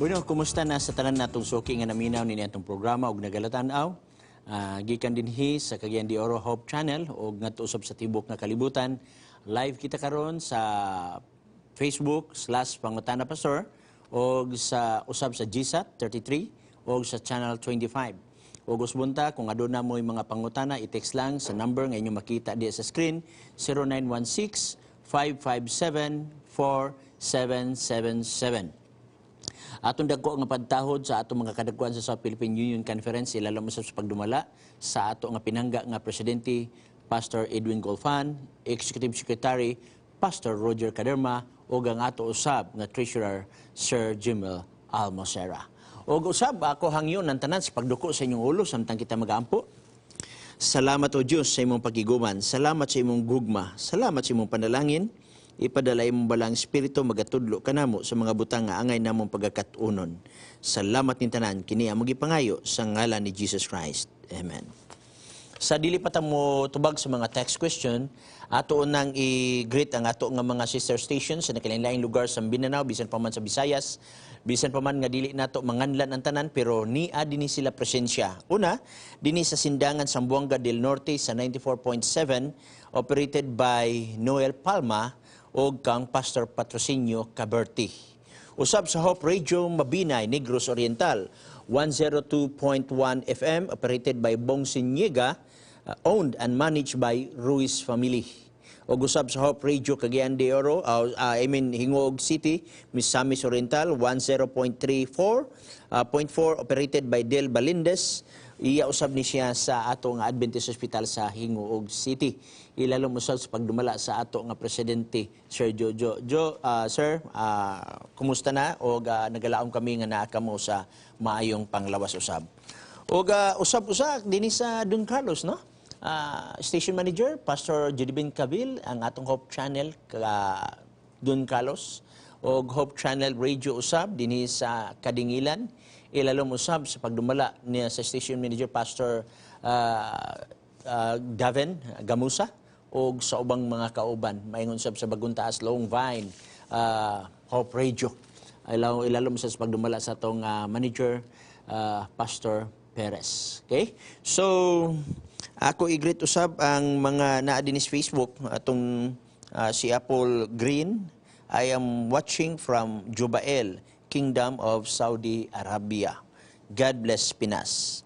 Bueno, kumusta na sa tanan natong suki nga naminaw ni atong programa ug nagalatan-aw? Gikan dinhi sa Cagayan de Oro Hope Channel ug ngadto usab sa tibok nga kalibutan. Live kita karon sa Facebook/Pangutana Pastor ug sa usab sa GSAT 33 ug sa Channel 25. Ug usbunta kung aduna mo'y mga pangutana, i-text lang sa number nga inyong makita diya sa screen 0916-557-4777. Atong dagko nga pagtahod sa atong mga kadagkuan sa South Philippine Union Conference, ilalam sa pagdumala sa ato nga pinangga nga Presidente Pastor Edwin Golfan, Executive Secretary Pastor Roger Caderma ug ang ato usab nga Treasurer Sir Jimel Almocera. Ug usab ako hangyon ng tanan sa pagduko sa inyong ulo samtang kita magaampo. Salamat o Diyos sa imong pagiguman, salamat sa imong gugma, salamat sa imong panalangin. Ipadala imong balang espiritu magatudlo kanamo sa mga butang nga angay namong pagakatunon. Salamat nin tanan kini among gipangayo sa ngalan ni Jesus Christ. Amen. Sa dili pa ta mo tubag sa mga text question, ato unang i-greet ang ato nga mga sister stations sa nakalain-laing lugar sa Mindanao, bisan pa man sa Visayas, bisan pa man nga dili nato manganlan ang tanan, pero niya dinhi sila presensya. Una, dinhi sa Sindangan Zamboanga del Norte sa 94.7, operated by Noel Palma o kang Pastor Patrocinio Caberti. Usab sa Hope Radio Mabinay, Negros Oriental, 102.1 FM, operated by Bong Siniega, owned and managed by Ruiz family. O usab sa Hope Radio Cagayan de Oro, Hingog City, Misamis Oriental, 10.34.4, operated by Del Balindez. Iya usab ni siya sa ato nga Adventist Hospital sa Hingog City. Ilalom usab sa pagdumala sa ato nga Presidente Sir Jojo. Sir, kumusta na? O nagalaom kami nga naa kamo sa maayong panglawas usab. O usab-usab dinhi sa Don Carlos, no? Station Manager Pastor Judibin Cabil, ang atong Hope Channel Don Carlos, o Hope Channel Radio usab dinhi sa Kadingilan. Ilalom usab sa pagdumala niya sa Station Manager Pastor Daven Gamusa o sa ubang mga kauban. Maingon usab sa Baguntaas, Long Vine, Hope Radio. Ilalom usab sa pagdumala sa atong manager Pastor Perez. Okay? So, ako i-greet usab ang mga naa din sa Facebook, atong si Apple Green. I am watching from Jubael, Kingdom of Saudi Arabia. God bless Pinas.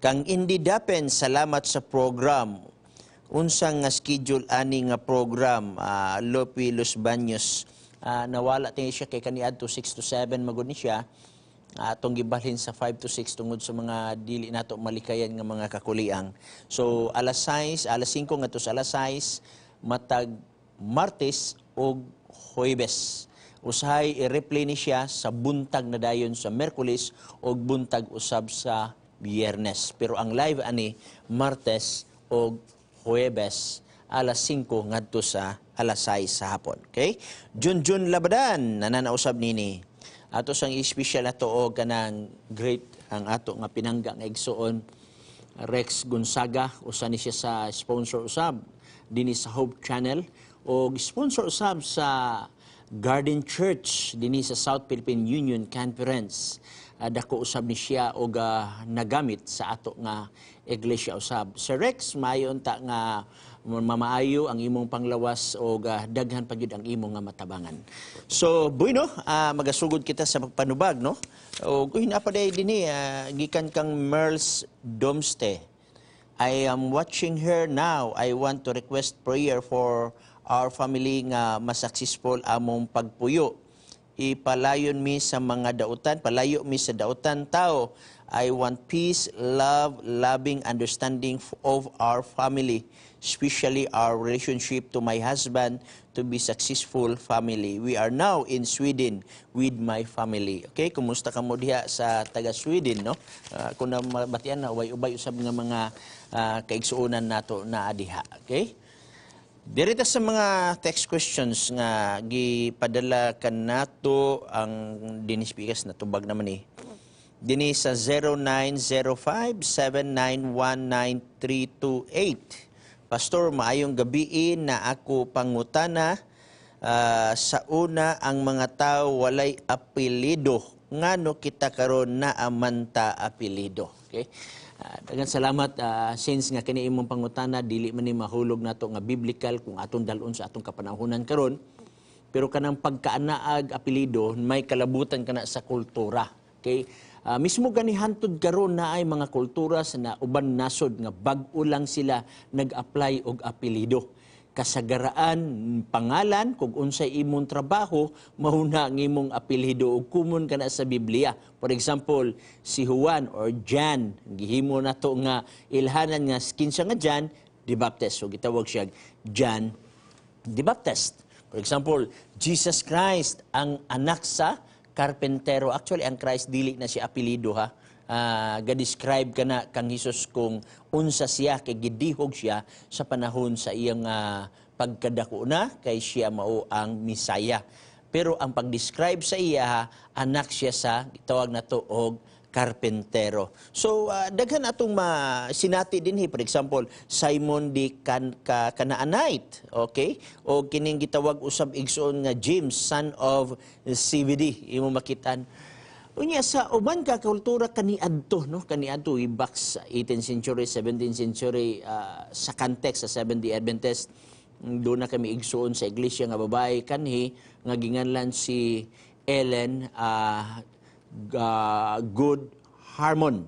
Kang Indi Dapen, salamat sa program. Unsang nga schedule ani nga program, Lopi Los Baños. Nawala tayo siya kay kaniad to 6 to 7 magod ni siya. Atong gibalhin sa 5 to 6 tungod sa mga dili nato malikayan nga mga kakuliang. So alas 6, alas 5 ngadto sa alas 6 matag Martes o Huwebes. Usahay i-replay ni siya sa buntag na dayon sa Merkulis o buntag usab sa Biyernes. Pero ang live ani Martes o Huwebes alas 5 ngadto sa alas 6 sa hapon. Okay? Junjun Labadan nananausab nini. Ato sang special ato o kanang great ang ato nga pinangga nga igsuon Rex Gonzaga, usa ni siya sa sponsor usab dinhi sa Hope Channel o sponsor usab sa Garden Church dinhi sa South Philippine Union Conference. Dako usab ni siya og nagamit sa ato nga iglesia usab. Sir Rex, maayo unta nga mamaayo ang imong panglawas o daghan pa gyud ang imong nga matabangan. So, bueno, magasugod kita sa pagpanubag, no? O napaday dinhi gikan kang Merls Domste. I am watching her now. I want to request prayer for our family nga masuccessful among pagpuyo. Ipalayon mi sa mga dautan, palayo mi sa dautan tao. I want peace, love, loving understanding of our family, especially our relationship to my husband to be successful family. We are now in Sweden with my family. Okay, kumusta ka mo diha sa taga Sweden, no? Kung na mabatian na ubay usab nga mga kaigsuonan nato na adiha. Okay? Direta sa mga text questions nga gipadala kanato ang dinispikas na tubag naman ni. Dini sa 0905-7919328. Pastor, maayong gabiin na ako pangutana. Sa una, ang mga tao walay apelido ngano kita karon na amanta apelido. Okay? Daghang salamat since nga kini imong pangutana dili man ni mahulog nato nga biblical kung aton dalon sa atong kapanahunan karon. Pero kanang pagkaanaag apelido may kalabutan kana sa kultura. Okay? Mismo ganihantod karon na ay mga kultura sa na uban nasod nga bag-o lang sila nag-apply og apelido. Kasagaraan, pangalan, kung unsay imong trabaho, mahuna ang imong apelido o kumon ka na sa Biblia. For example, si Juan or Jan, gihimo na to nga ilhanan nga kinsa nga Jan, the Baptist. So gitawag siya Jan the Baptist. For example, Jesus Christ, ang anak sa karpentero. Actually, ang Christ dili na siya apelido ha. Ga-describe ka na kang Hesus kung unsa siya, kay gidihog siya sa panahon sa iyang pagkadako na, kay siya mao ang Misaya. Pero ang pag-describe sa iya, anak siya sa, itawag na to, og karpentero. So, daghan atong sinati din, for example, Simon the Canaanite, okay? O kining gitawag usab igsoon nga James, son of Zebedee, imo makitan. Unya sa uban ka kultura kaniadto no kaniadto back sa 18th century 17th century sa context sa Seventh-day Adventist do na kami igsuon sa iglesia nga babae kanhi nga ginganlan si Ellen Good Harmon.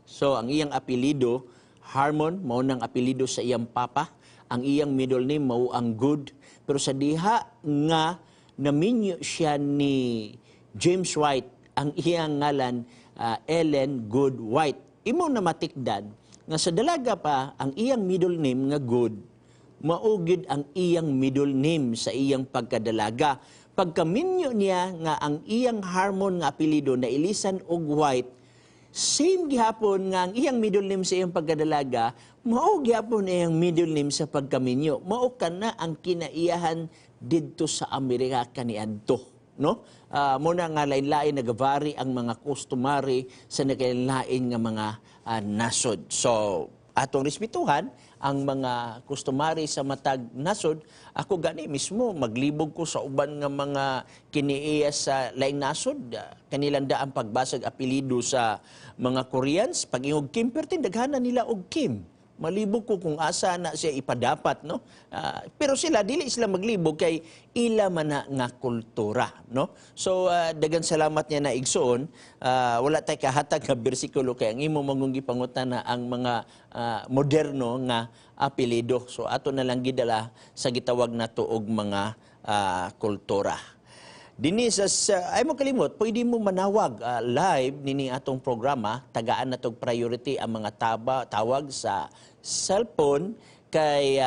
So ang iyang apelyido Harmon mao nang apelyido sa iyang papa, ang iyang middle name mao ang Good, pero sa diha nga naminyo siya ni James White ang iyang ngalan Ellen Good White. Imo na matikdan nga sa dalaga pa ang iyang middle name nga Good, maugid ang iyang middle name sa iyang pagkadalaga. Pagkaminyo niya nga ang iyang Harmon nga apelyido na ilisan og White, same gihapon nga ang iyang middle name sa iyang pagkadalaga, mao gihapon iyang middle name sa pagkaminyo. Mao kana ang kinaiyahan didto sa Amerika kaniadto. No? Muna nga lain-lain nagavari ang mga customary sa naglain nga mga nasod. So, atong respetuhan ang mga customary sa matag nasod. Ako gani mismo maglibog ko sa uban nga mga kiniiya sa laing nasod. Kanilang ang pagbasag apelido sa mga Koreans. Pag ingog Kim, pertin daghanan nila og Kim. Malibog ko kung asa na siya ipadapat, no? Pero sila dili sila maglibog kay ila man na nga kultura, no? So dagan salamat niya na igsoon, wala tay kahatag nga bersikulo kay ang imo mangunggi pangutan na ang mga moderno nga apelyido. So ato na lang gidala sa gitawag nato og mga kultura. Dini sa ay mo kalimot, pwede mo manawag live nini atong programa, tagaan natog priority ang mga tawag sa cellphone kay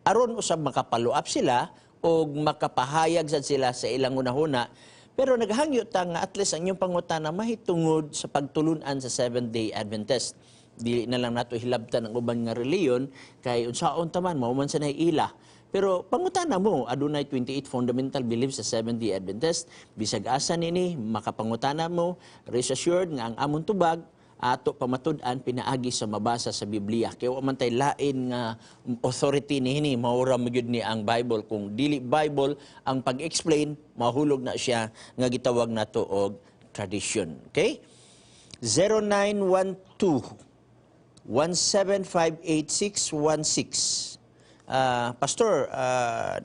aron usab makapalo up sila o makapahayag sad sila sa ilang unahuna. Pero naghangyo ta nga at least ang inyong pangutana mahitungod sa pagtulunan sa Seventh-day Adventist. Dili na lang nato hilabtan ang uban nga reliyon kay unsaon taman mao man sa ila. Pero pangutana mo, adunay 28 fundamental beliefs sa Seventh-day Adventist. Bisag asa nini, makapangutana mo, rest assured nga ang amon tubag, ato pamatud-an pinaagi sa mabasa sa Biblia. Kaya wa man tay lain nga authority niini, maura magyud ni ang Bible. Kung dili Bible ang pag-explain, mahulog na siya nga gitawag nato og tradition. Okay? 0912 1758616. Pastor,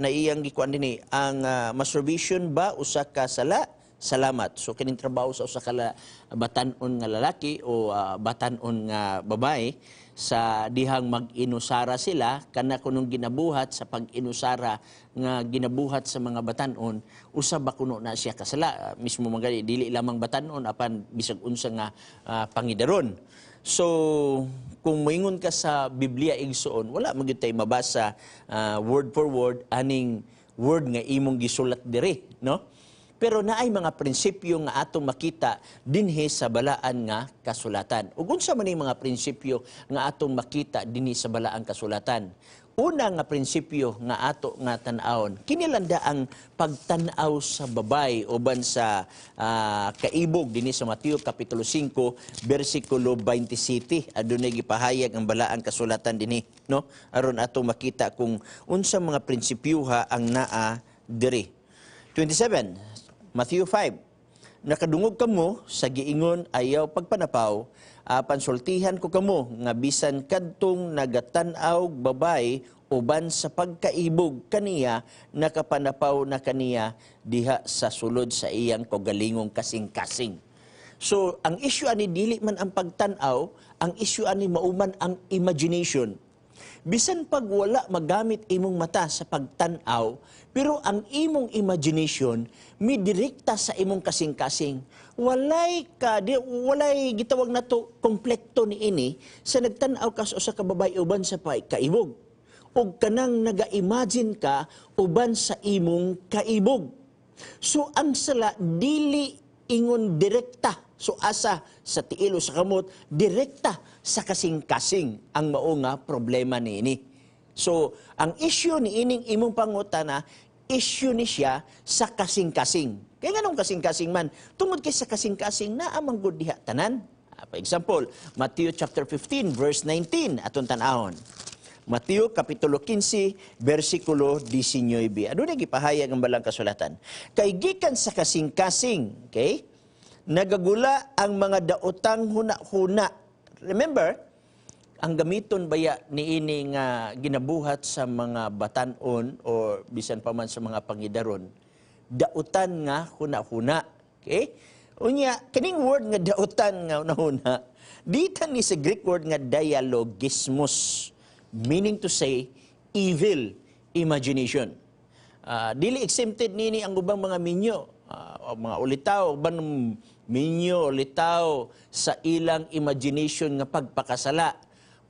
naiyang gikuan dinhi ang masturbation ba usa ka sala? Salamat. So kining trabaho sa usa ka batan-on nga lalaki o batan-on nga babae sa dihang mag-inusara sila kana kunong ginabuhat sa pag-inusara nga ginabuhat sa mga batan-on usa ba kuno na siya kasala mismo magali dili lamang batan-on apan bisag unsa nga pangidaron. So, kung moingon ka sa Biblia igsoon, wala magyud tay mabasa word for word aning word nga imong gisulat diri, no? Pero naay mga prinsipyo nga atong makita dinhi sa balaan nga kasulatan. Ug unsa man mga prinsipyo nga atong makita dinhi sa balaan kasulatan? Una nga prinsipyo nga ato nga tan-awon, kinilanda ang pagtan-aw sa babay uban sa kaibog dinhi sa Mateo kapitulo 5 bersikulo 27. Adunay gipahayag ang balaan kasulatan dinhi, no? Aron ato makita kung unsa mga prinsipyuha ang naa diri. 27 Matthew 5. nakadungog kamo sa giingon ayaw pagpanapaw, pansultihan ko kamo nga bisan kadtong nagatan-aw babay uban sa pagkaibog kaniya, nakapanapaw na kaniya diha sa sulod sa iyang kaugalingong kasing-kasing. So, ang issue ani dili man ang pagtan-aw, ang issue ani mauman ang imagination. Bisan pag wala magamit imong mata sa pagtan-aw, pero ang imong imagination midirekta sa imong kasing-kasing. Walay gitawag na to komplekto ni ini sa nagtan-aw ka sa usa ka babae uban sa kaibog. O kanang naga-imagine ka uban sa imong kaibog. So ang sala dili ingon direkta, so asa sa tiilo sa kamot, direkta sa kasing-kasing ang mao nga problema niini. So ang issue ni ining imong pangutana, issue ni siya sa kasing-kasing. Kaya nganong kasing-kasing man, tungod kay sa kasing-kasing na amang gud diha tanan. For example, Matthew chapter 15 verse 19 aton tan-awon. Mateo kapitulo 15 bersikulo 19. Ano na gipahayag ang balang kasulatan? Kay gikan sa kasing-kasing, okay? Nagagula ang mga daotang huna-huna. Remember, ang gamiton baya niini nga ginabuhat sa mga batanon o bisan pa man sa mga pangidaron, dautan nga huna-huna. Okay? Unya, kining word nga dautan nga huna-huna, ditan ni sa Greek word nga dialogismus, meaning to say, evil imagination. Dili exempted nini ang ubang mga minyo, mga ulitaw, ubang minyo, ulitaw sa ilang imagination nga pagpakasala.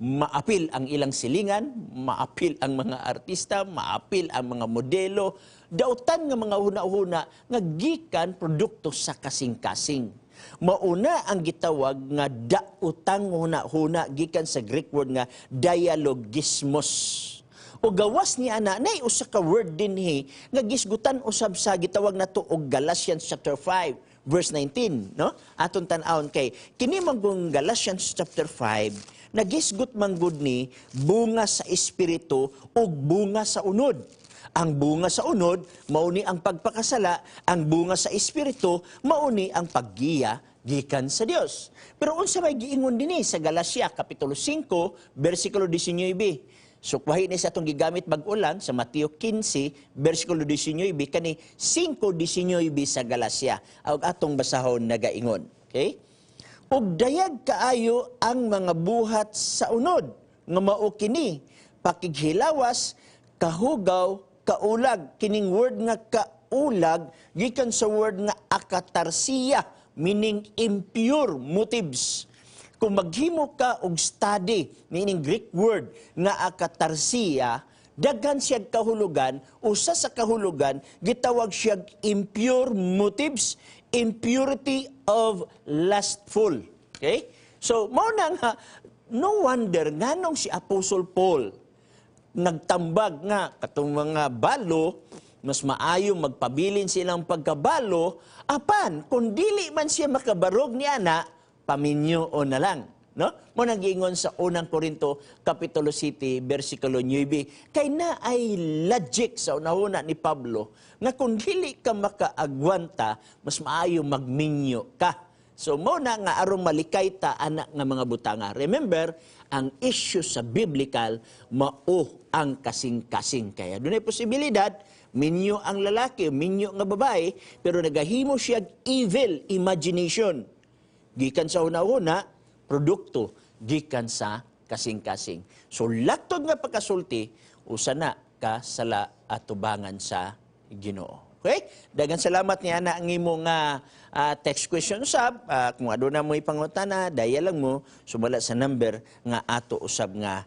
Maapil ang ilang silingan, maapil ang mga artista, maapil ang mga modelo, dautan nga mga huna-huna nga gikan produkto sa kasing-kasing. Mauna ang gitawag nga daotang huna-huna gikan sa Greek word nga dialogismos. O gawas ni ana nay usa ka word dinhi nga gisgutan usab sa gitawag nato og Galatians chapter 5 verse 19, no? Aton tan-awon kay kini manggong Galatians chapter 5 nagisgot manggod ni bunga sa espiritu ug bunga sa unod. Ang bunga sa unod, mauni ang pagpakasala. Ang bunga sa espiritu, mauni ang paggiya gikan sa Dios. Pero unsa may giingon dinhi sa Galacia kapitulo 5 bersikulo 19. So kuhain ni sa atong gigamit bag-ulang sa Mateo 15 bersikulo 19 kani 5:19 sa Galacia. Ug atong basahon nagaingon. Okay? Ug dayag kaayo ang mga buhat sa unod nga mao kini pakighilawas, kahugaw, kaulag. Kining word nga kaulag gikan sa word nga akatarsiya, meaning impure motives. Kung maghimo ka og study, meaning Greek word nga akatarsiya, daghan siyag kahulugan, usa sa kahulugan gitawag siyag impure motives, impurity of lustful. Okay? So mao na nga, no wonder nganong si Apostle Paul nagtambag nga katong mga balo, mas maayo magpabilin silang pagkabalo, apan kung dili man siya makabarog ni ana, paminyo o na lang. No? Mo nag-iingon sa unang Korinto, Kapitulo 7, versikulo 9, kay na ay logic sa unahuna ni Pablo, nga kung dili ka makaagwanta, mas maayo magminyo ka. So, mo na nga arong malikay ta anak nga mga butanga. Remember, ang issue sa biblical, mao ang kasing-kasing. Kaya doon ay posibilidad, minyo ang lalaki, minyo nga babae, pero nagahimo siya evil imagination. Gikan sa una-una, produkto, gikan sa kasing-kasing. So, laktod nga pagkasulti, usana ka sala at tubangan sa Ginoo. Okay? Dagan salamat ni ana ang imong text question usab. Kung aduna mo ipangutana, daya lang mo sumala sa number nga ato usab nga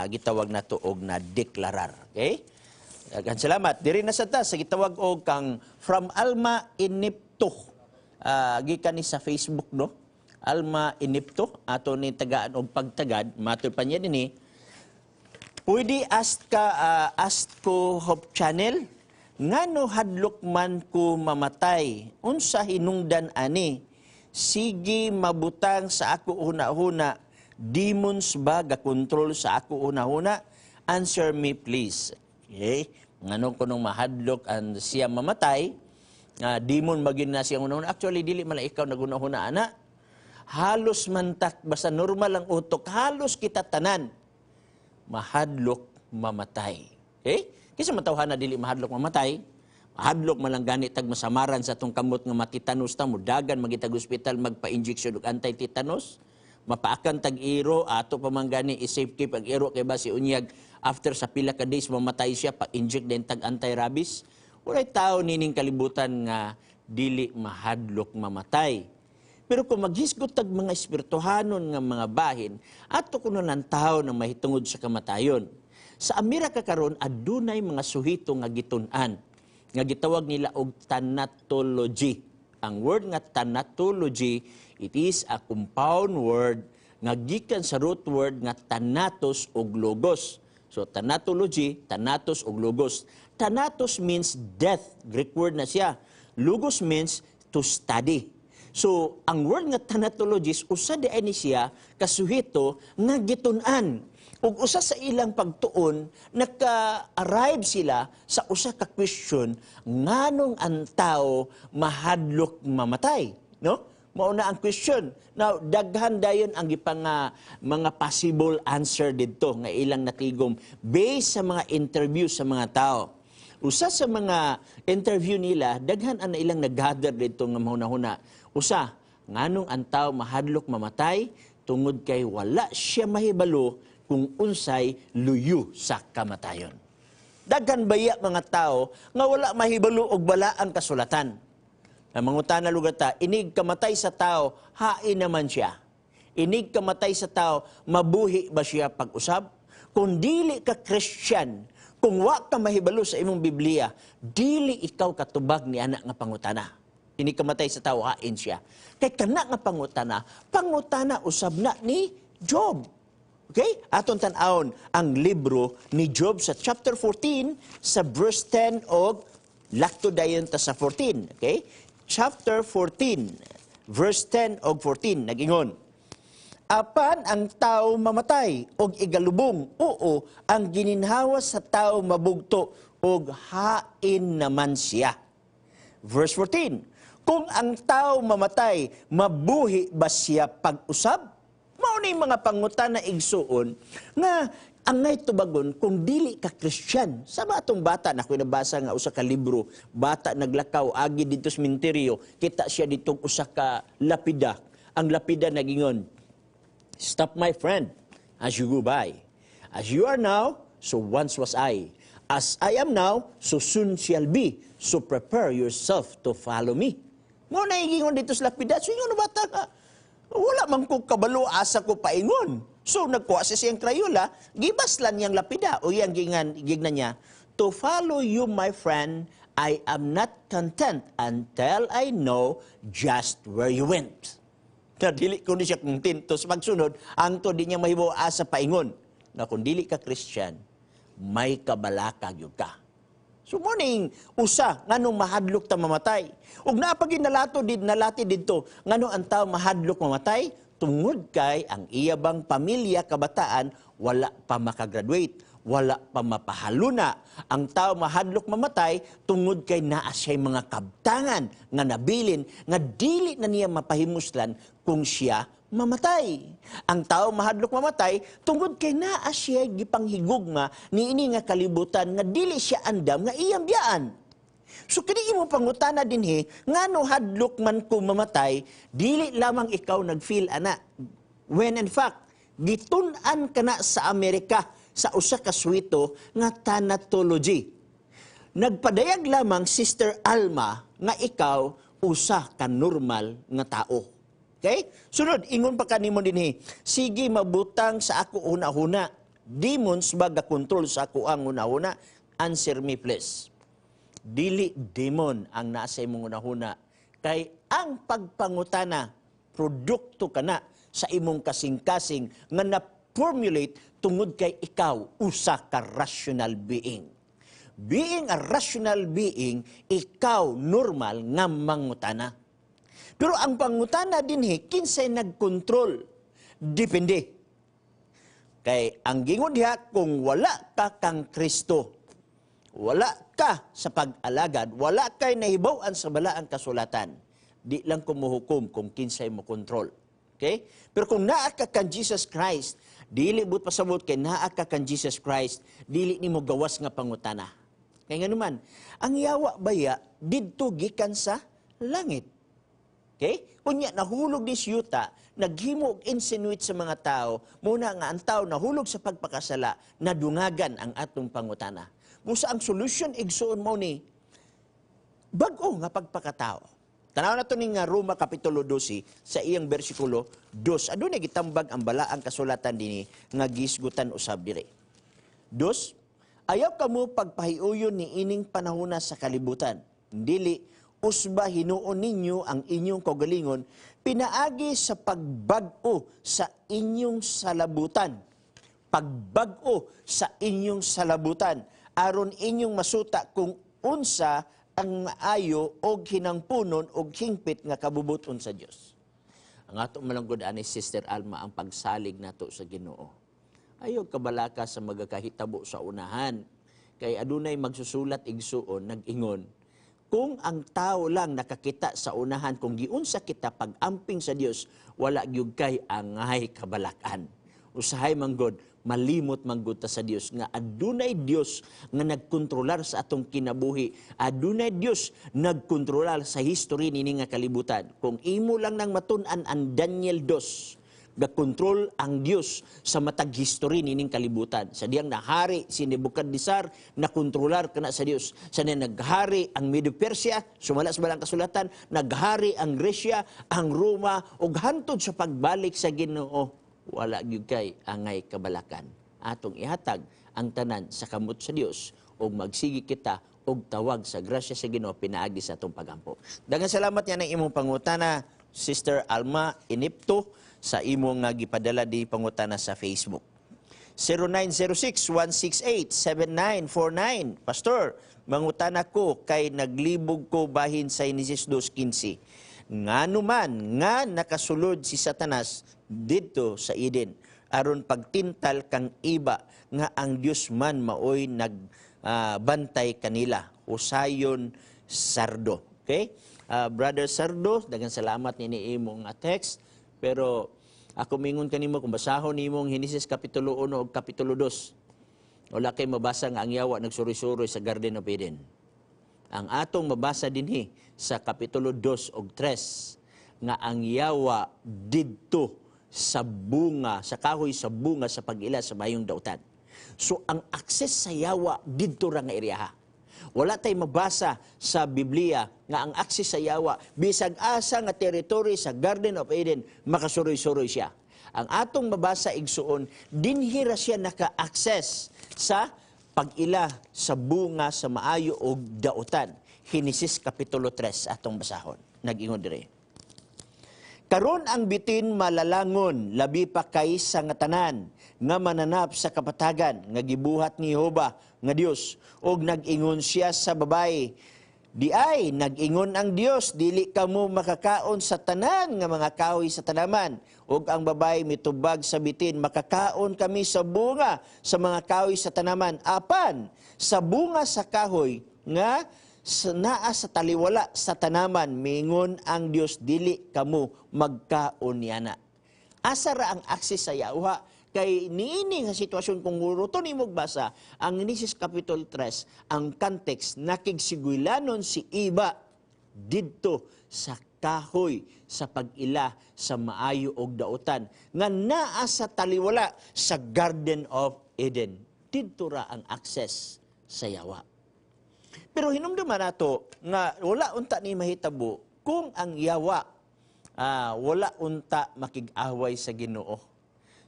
gitawag nato og na deklarar. Okay? Dagan salamat. Diri na sa ta sa gitawag og kang from Alma Inipto. Gikan ni sa Facebook, no? Alma Inipto, ato ni tagaan og pagtagad, matur pa niya dinhi. Pwede ask ko Hope Channel, ngano hadlok man ko mamatay, unsa hinungdan ani, sige mabutang sa ako una-una, demons ba gakontrol sa ako una-una? Answer me please. Okay? Ngano ko nung mahadlok ang siya mamatay, demon magin na siyang unahuna. Actually, dili man lang ikaw nagunahuna, ana. Halos mantak, basta normal ang utok, halos kita tanan, mahadlok mamatay. Okay? Kasi matawhan na dili mahadlok mamatay, mahadlok man lang gani tag masamaran sa atong kamot nga matitanos ta, mudagan magitag hospital magpa-injection og anti-tetanus, mapaakan tag iro, ato pa man gani i-safe keep ang iro kay basi unyag after sa pila ka days mamatay siya, pa-inject din tag anti-rabies. Walay tao nining kalibutan nga dili mahadlok mamatay. Pero kung maghisgot tag mga espirituhanon nga mga bahin, ato kuno lang tao na mahitungod sa kamatayon. Sa Amerika karon adunay mga suhito nga gitun-an nga gitawag nila og thanatology. Ang word nga thanatology, it is a compound word nga gikan sa root word nga thanatos og logos. So thanatology, thanatos og logos. Thanatos means death, Greek word na siya. Logos means to study. So, ang word nga thanatologist, usa di ani siya kasuhito nga gitun-an. Ug usa sa ilang pagtuon, naka-arrive sila sa usa ka question, nganong ang tao mahadlok mamatay? No? Mao na ang question. Now, daghan dayon ang mga possible answer didto nga ilang natigom based sa mga interview sa mga tao. Usa sa mga interview nila, daghan ang ilang nag-gather dito nga mahuna-huna. Usa, nganong ang tao mahadlok mamatay, tungod kay wala siya mahibalo kung unsay luyo sa kamatayon. Daghan baya mga tao nga wala mahibalo og bala ang kasulatan. Na mangutana lugar ta, inig kamatay sa tao, hain naman siya. Inig kamatay sa tao, mabuhi ba siya pag-usab? Kung dili ka Christian, kung wa ka mahibalo sa imong Biblia, dili ikaw katubag ni anak nga pangutana. Ini kamatay sa tao, hain siya. Kay kana nga pangutana usab na ni Job. Okay? Aton tan-awon ang libro ni Job sa chapter 14 sa verse 10 og lakto dayon ta sa 14. Okay? Chapter 14, verse 10 og 14 nagingon. Apan ang tao mamatay og igalubong, oo, ang gininhawa sa tao mabugto og hain naman siya. Verse 14. Kung ang tao mamatay, mabuhi ba siya pag-usab? Mao ni mga pangutana igsuon nga ang ngay tubagon kung dili ka Christian. Sa atong bata na ko'y nabasa nga usa ka libro, bata naglakaw agi dito sa sementeryo, kita siya ditong usa ka lapida. Ang lapida nagingon, "Stop my friend as you go by. As you are now, so once was I. As I am now, so soon shall be. So prepare yourself to follow me." Mo na igingon dito sa lapida. So ingon bata ka, wala man ko kabalo asa ko paingon. So nagkuha siya siyang krayola, gibaslan niyang lapida o iyang gigna niya, "To follow you, my friend, I am not content until I know just where you went." Na dili ko ni siya content. So pagsunod, ang to di niya mahibaw asa paingon. Na kung dili ka Christian, may kabalakag yun ka. So morning, usa, nganong mahadlok ta mamatay. Ug napagin nalati didto, nganong ang tao mahadlok mamatay, tungod kay ang iyabang pamilya kabataan wala pa makagraduate, wala pa mapahaluna. Ang tao mahadlok mamatay tungod kay naa siya'y mga kabtangan nga nabilin nga dili na niya mapahimuslan kung siya mamatay. Ang tao mahadlok mamatay tungod kay naa siya gipanghigugma niini nga kalibutan nga dili siya andam nga iyang biyaan. So kini imo pangutana dinhi ngano hadlok man ko mamatay, dili lamang ikaw nagfeel ana. When in fact gitun-an kana sa Amerika sa usa ka suwito nga thanatology. Nagpadayag lamang Sister Alma nga ikaw usa ka normal nga tao. Okay? Sunod, ingon pa kanimo dinhi, sige mabutang sa ako una-una. Demons baga control sa ako ang una-una. Answer me please. Dili demon ang nasa imong una-una. Kay ang pagpangutana, produkto kana sa imong kasing-kasing nga na-formulate tungod kay ikaw usa ka rational being. Being a rational being, ikaw normal nga mangutana. Pero ang pangutana dinhi kinsay nagkontrol. Depende. Kay ang gingon diha kung wala ka kang Kristo, wala ka sa pag-alagad, wala kay nahibaw-an sa balaang kasulatan, di lang ko mohukom kung kinsay mo kontrol. Okay? Pero kung naa ka kan Jesus Christ, dili but pasabot kay naa ka kan Jesus Christ, dili nimo gawas nga pangutana. Kaya nga naman, ang yawa baya, didto gikan sa langit. Okay? Kunya, nahulog ni siyuta, naghimo og insinuate sa mga tao, muna nga ang tao nahulog sa pagpakasala, nadungagan ang atong pangutana. Musa ang solution, igsuon mo ni, bag-o nga pagpakatao. Tanaw na ito ni nga Roma Kapitulo 12, sa iyang versikulo 2. Adunay gitambag ang balaang kasulatan dini nga gisgutan usab dire. 2, ayaw kamo pagpahiuyon ni ining panahona sa kalibutan. Dili, usba hinuon ninyo ang inyong kaugalingon, pinaagi sa pagbag-o sa inyong salabutan. Pagbag-o sa inyong salabutan, aron inyong masuta kung unsa ang maayo o hinangpunon o hingpit nga kabubuton sa Dios. Ang ato malanggod ani Sister Alma ang pagsalig nato sa Ginoo. Ayaw kabalaka sa magakahitabo sa unahan, kay adunay magsusulat igsuon nag-ingon, kung ang tao lang nakakita sa unahan kung giunsa kita pag-amping sa Dios, wala gyud kay angay kabalakan. Usahay manggod, malimot manggod ta sa Dios nga adunay Dios nga nagkontrolar sa atong kinabuhi. Adunay Dios nagkontrolar sa history nini nga kalibutan. Kung imo lang nang matun-an ang Daniel 2, gakontrol ang Dios sa matag history nining kalibutan. Sa diyang nahari si Nebuchadnezzar, nakontrolar kana sa Dios. Sa diyan naghari ang Medo-Persia, sumala sa balang kasulatan, naghari ang Gresya, ang Roma, ug hantod sa pagbalik sa Ginoo, wala gyud kay angay kabalakan. Atong ihatag ang tanan sa kamot sa Dios ug magsigi kita og tawag sa grasya sa Ginoo pinaagi sa atong pagampo. Daghang salamat yan ang imong pangutana, Sister Alma Inipto, sa imong nga gipadala di pangutana sa Facebook. 0906-168-7949. Pastor, mangutana ko kay naglibog ko bahin sa Genesis 2:15. Ngano man nga nakasulod si Satanas didto sa Eden aron pagtintal kang iba nga ang Dios man maoy nagbantay kanila. Usayon Sardo. Okay? Brother Sardo, daghang salamat ni imong text, pero ako mingon kanimo kung basahon nimong Genesis Kapitulo 1 o Kapitulo 2, wala kay mabasa nga ang yawa nagsuri-suri sa Garden of Eden. Ang atong mabasa dinhi sa Kapitulo 2 o 3 nga ang yawa didto sa bunga, sa kahoy sa bunga sa pag-ila sa bayong dautan. So ang akses sa yawa didto ra nga area. Wala tay mabasa sa Biblia nga ang akses sa yawa bisag asa nga teritoryo sa Garden of Eden makasuroy-suroy siya. Ang atong mabasa igsuon dinhi ra siya naka-access sa pag-ila sa bunga sa maayo og dautan. Genesis Kapitulo 3 atong basahon. Nag-ingon dire. Karon ang bitin malalangon labi pa kay sa nga tanan nga mananap sa kapatagan nga gibuhat ni Jehova nga Dios og nag-ingon siya sa babae, di ay nag-ingon ang Dios dili kamo makakaon sa tanan nga mga kahoy sa tanaman, og ang babae mitubag sa bitin, makakaon kami sa bunga sa mga kahoy sa tanaman, apan sa bunga sa kahoy nga naa sa taliwala sa tanaman, mingon ang Dios dili kamo magkaon yana. Asa ra ang akses sa yawa? Kay niini nga sitwasyon kung uruton nimo basa ang Genesis Kapitulo 3, ang context nakigsigwilanon si Eva didto sa kahoy sa pag-ila sa maayo og dautan nga naa sa taliwala sa Garden of Eden. Didto ra ang access sa yawa. Pero hinumduman nato nga wala unta ni mahitabo kung ang yawa wala unta makig-away sa Ginoo.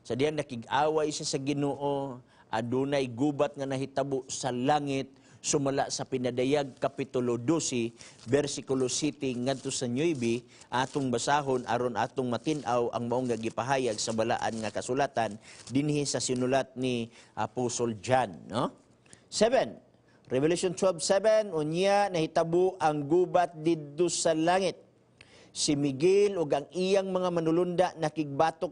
Sa diyan nakig-away siya sa Ginoo, adunay gubat nga nahitabo sa langit, sumala sa pinadayag Kapitulo 12, versikulo 7 ngadto sa 9, atong basahon aron atong matin-aw ang maong gipahayag sa balaan nga kasulatan dinhi sa sinulat ni Apostol John, no? 7. Revelation 12:7, unya nahitabo ang gubat didto sa langit. Si Miguel ug ang iyang mga manulunda nakigbatok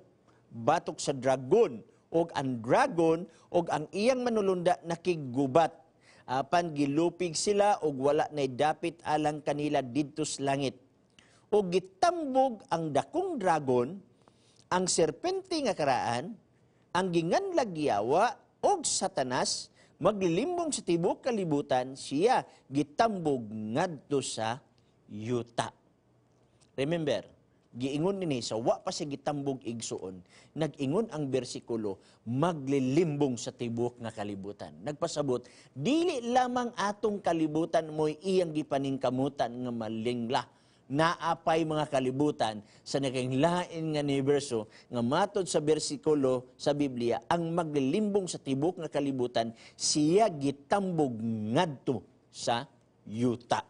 sa dragon, ug ang dragon ug ang iyang manulunda nakiggubat. apan gilupig sila og wala nay dapit alang kanila didto sa langit. O gitambog ang dakong dragon, ang serpente nga karaan, ang ginganlag giyawa og Satanas, maglilimbong sa tibok kalibutan, siya gitambog ngadto sa yuta. Remember, giingon nini sa wa pa siya gitambog igsuon, nag-ingon ang bersikulo, maglilimbong sa tibok nga kalibutan. Nagpasabot, dili lamang atong kalibutan mo'y iyang gipaningkamutan nga malingla. Naapay mga kalibutan sa nakinglain nga universo nga matod sa bersikulo sa Biblia, ang maglilimbong sa tibok nga kalibutan, siya gitambog ngadto sa yuta.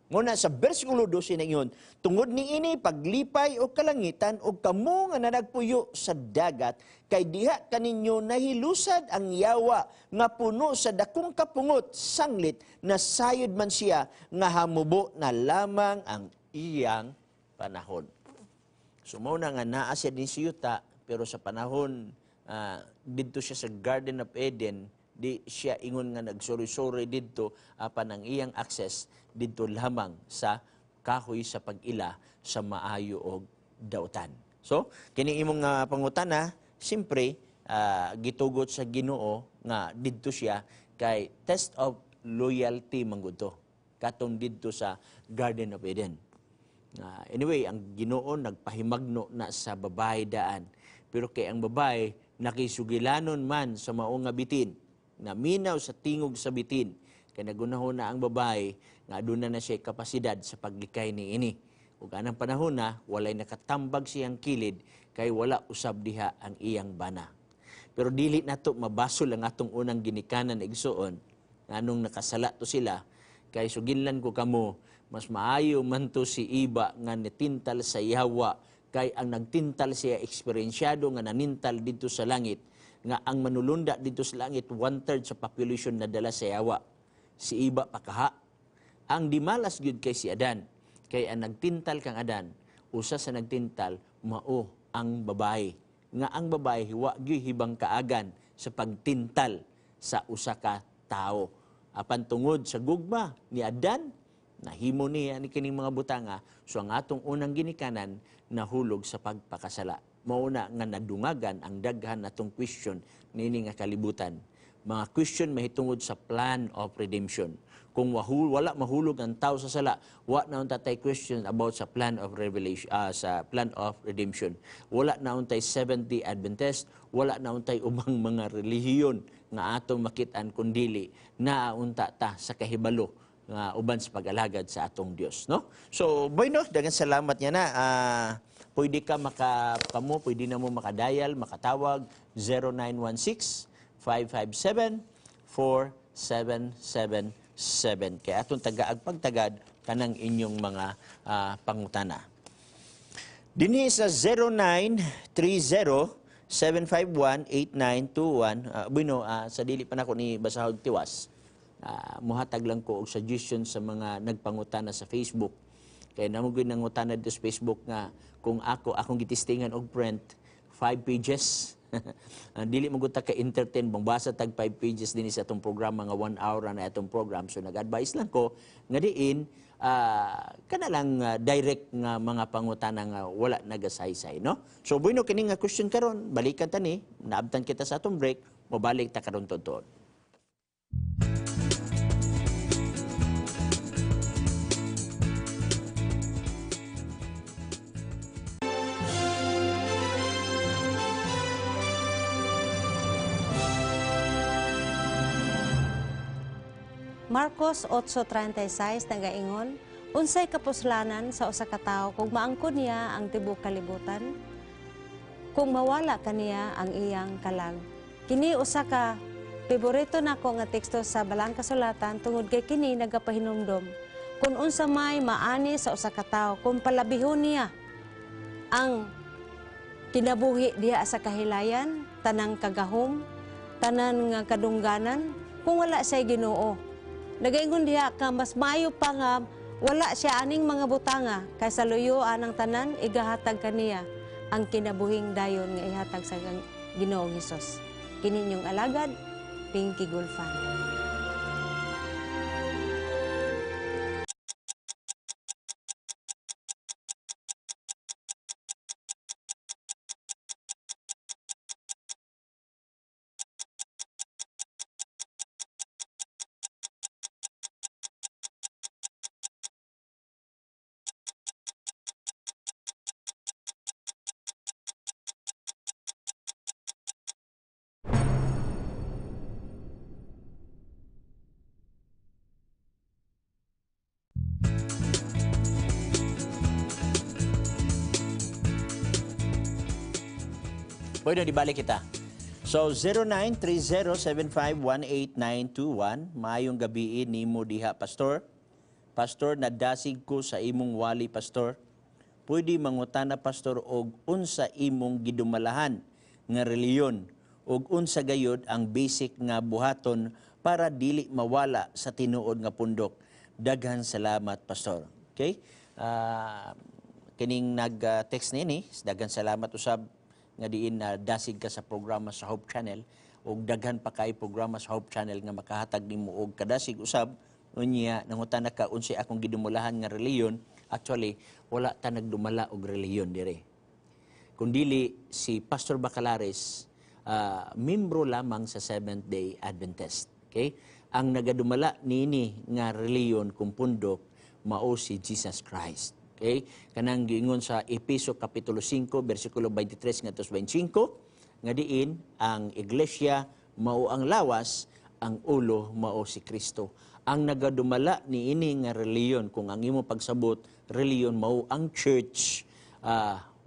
Muna sa versikulo 12 na iyon, tungod ni ini paglipay o kalangitan o kamo nga nanagpuyo sa dagat, kay diha kaninyo nahilusad ang yawa nga puno sa dakong kapungot, sanglit na sayod man siya nga hamubo na lamang ang iyang panahon. So muna nga naa siya din si yuta, pero sa panahon dito siya sa Garden of Eden, di siya ingon nga nagsuri-suri didto apan ang iyang access didto lamang sa kahoy sa pag-ila sa maayo og dautan. So kini imong pangutana, simpre gitugot sa Ginoo nga didto siya kay test of loyalty manggod to katong didto sa Garden of Eden. Anyway, ang Ginoo nagpahimagno na sa babae daan, pero kay ang babae nakisugilanon man sa mao nga bitin, na minaw sa tingog sa bitin, kay nagunahon na ang babae nga aduna na siya kapasidad sa paglikay ni ini. Ug anang panahon na walay nakatambag siyang kilid kay wala usab diha ang iyang bana. Pero dili nato mabasol ang atong unang ginikanan igsuon nganong nakasala to sila, kay suginlan ko kamo mas maayo man to si Iba nga nitintal sa yawa, kay ang nagtintal siya eksperensyado nga nanintal dito sa langit, nga ang manulunda dito sa langit, 1/3 sa population na dala sa yawa. Si Iba pakaha. Ang dimalas gyud kay si Adan, kay ang nagtintal kang Adan, usa sa nagtintal, mao ang babae. Nga ang babae, wa gyud hibang kaagan sa pagtintal sa usa ka tao. Apan tungod sa gugma ni Adan, nahimo niya ni kining mga butanga, so ang atong unang ginikanan nahulog sa pagpakasala. Mauna nga nadungagan ang daghan natong question nini nga kalibutan. Mga question mahitungod sa plan of redemption. Kung wala mahulog ang tao sa sala, wa na untay question about sa plan of revelation, sa plan of redemption. Wala na untay 70 Adventist, wala na untay ubang mga relihiyon nga atong makitaan kundili na unta ta sa kahibalo nga uban sa pag-alagad sa atong Dios, no? So, boy no, daghang salamat niya na. Pwede ka pwede na mo makadial, makatawag 0916-557-4777. Kaya atong pagtagad kanang inyong mga pangutana. Dinhi sa 0930-751-8921. Bueno, sa dili pa nako ni basahog tiwas. Muhatag lang ko og suggestion sa mga nagpangutana sa Facebook. Kaya namugin ng utana dito sa Facebook nga kung akong gitistingan og print 5 pages. Dili mo guta ka entertain bang basa tag 5 pages din sa atong programa nga 1 hour na atong program. So nag-advise lang ko nga diin kana lang direct nga mga pangutana nga wala nagasaysay, no? So bueno kini nga question karon, balikan ta ni, naabtan kita sa atong break, mobalik ta karon tuod. Marcos 8:36 nagaingon, unsay kapuslanan sa usa ka tawo kung maangkon niya ang tibuok kalibutan, kung mawala kaniya ang iyang kalag. Kini usa ka paborito nako nga teksto sa Balang Kasulatan tungod kay kini nagapahinumdom kung unsa may maani sa usa ka tawo kung palabihon niya ang kinabuhi diha sa kahilayan, tanang kagahom, tanan nga kadungganan, kung wala say Ginoo. Nagaingon diha ka mas maayo pa nga wala siya aning mga butanga kaysa luyo anang tanan igahatag kaniya ang kinabuhing dayon nga ihatag sa Ginoong Hesus. Kini inyong alagad, Pinky Gulfan. Pwede di balik kita. So 0930-7518921. Maayong gabi nimo diha, Pastor. Pastor, nadasig ko sa imong wali, Pastor. Pwede mangutana, Pastor, og unsa imong gidumalahan nga reliyon og unsa gayod ang basic nga buhaton para dili mawala sa tinuod nga pundok. Daghan salamat, Pastor. Okay? Kining nag-text nini, daghan salamat usab nga diin dasig ka sa programa sa Hope Channel ug daghan pa kay programa sa Hope Channel nga makahatag nimo og kadasig usab unya nangutana ka unsay akong gidumalahan nga reliyon. Actually wala ta nagdumala og reliyon dire. Kundili si Pastor Bacalares membro lamang sa Seventh-day Adventist. Okay? Ang nagadumala nini nga reliyon kung pundok mao si Jesus Christ. Okay? Kanang giingon sa Efeso Kapitulo 5, versikulo 23 ngadto 25, nga diin ang iglesia mao ang lawas, ang ulo mao si Kristo. Ang nagadumala ni ini nga reliyon, kung ang imo pagsabot, reliyon mao ang church,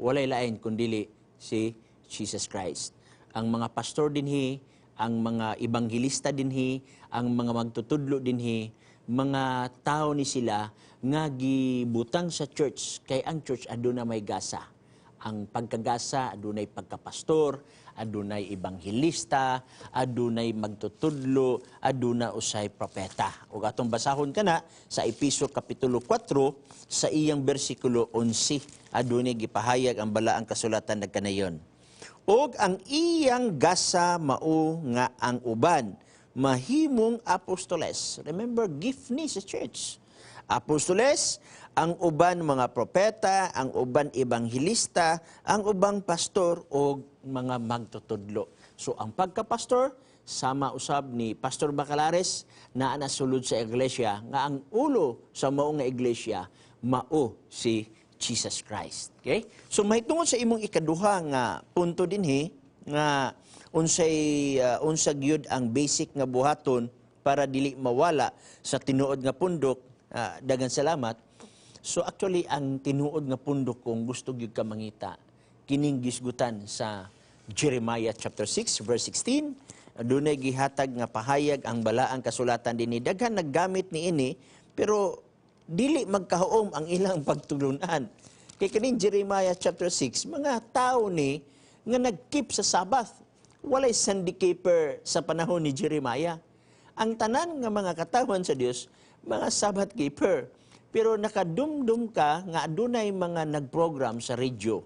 walay lain kundili si Jesus Christ. Ang mga pastor dinhi, ang mga ebanghilista dinhi, ang mga magtutudlo dinhi, mga tao ni sila nga gibutang sa church kay ang church aduna may gasa. Ang pagkagasa adunay pagkapastor, adunay ebanghilista, adunay magtutudlo, aduna usay propeta. Ug atong basahon kana sa Efeso Kapitulo 4 sa iyang bersikulo 11, adunay gipahayag ang balaang kasulatan nagkanayon. Og ang iyang gasa mao nga ang uban mahimong apostoles. Remember, gift ni sa church. Apostoles, ang uban mga propeta, ang uban ebanghilista, ang ubang pastor o mga magtutudlo. So ang pagkapastor, sama usab ni Pastor Bacalares na nasulod sa iglesia, nga ang ulo sa mao nga iglesia, mao si Jesus Christ. Okay? So mahitungod sa imong ikaduha nga punto dinhi, nga unsa gyud ang basic nga buhaton para dili mawala sa tinuod nga pundok, dagan salamat. So actually ang tinuod nga pundok kung gusto gyud ka mangita, kining gisgutan sa Jeremiah chapter 6 verse 16, dunay gihatag nga pahayag ang balaang kasulatan dinhi. Daghan naggamit ni ini pero dili magkahuom ang ilang pagtulunan. Kay kining Jeremiah chapter 6, mga tao ni nga nagkeep sa Sabbath. Walay Sunday keeper sa panahon ni Jeremiah. Ang tanan nga mga katawan sa Dios, mga Sabbath keeper. Pero nakadumdum ka nga adunay mga nagprogram sa radio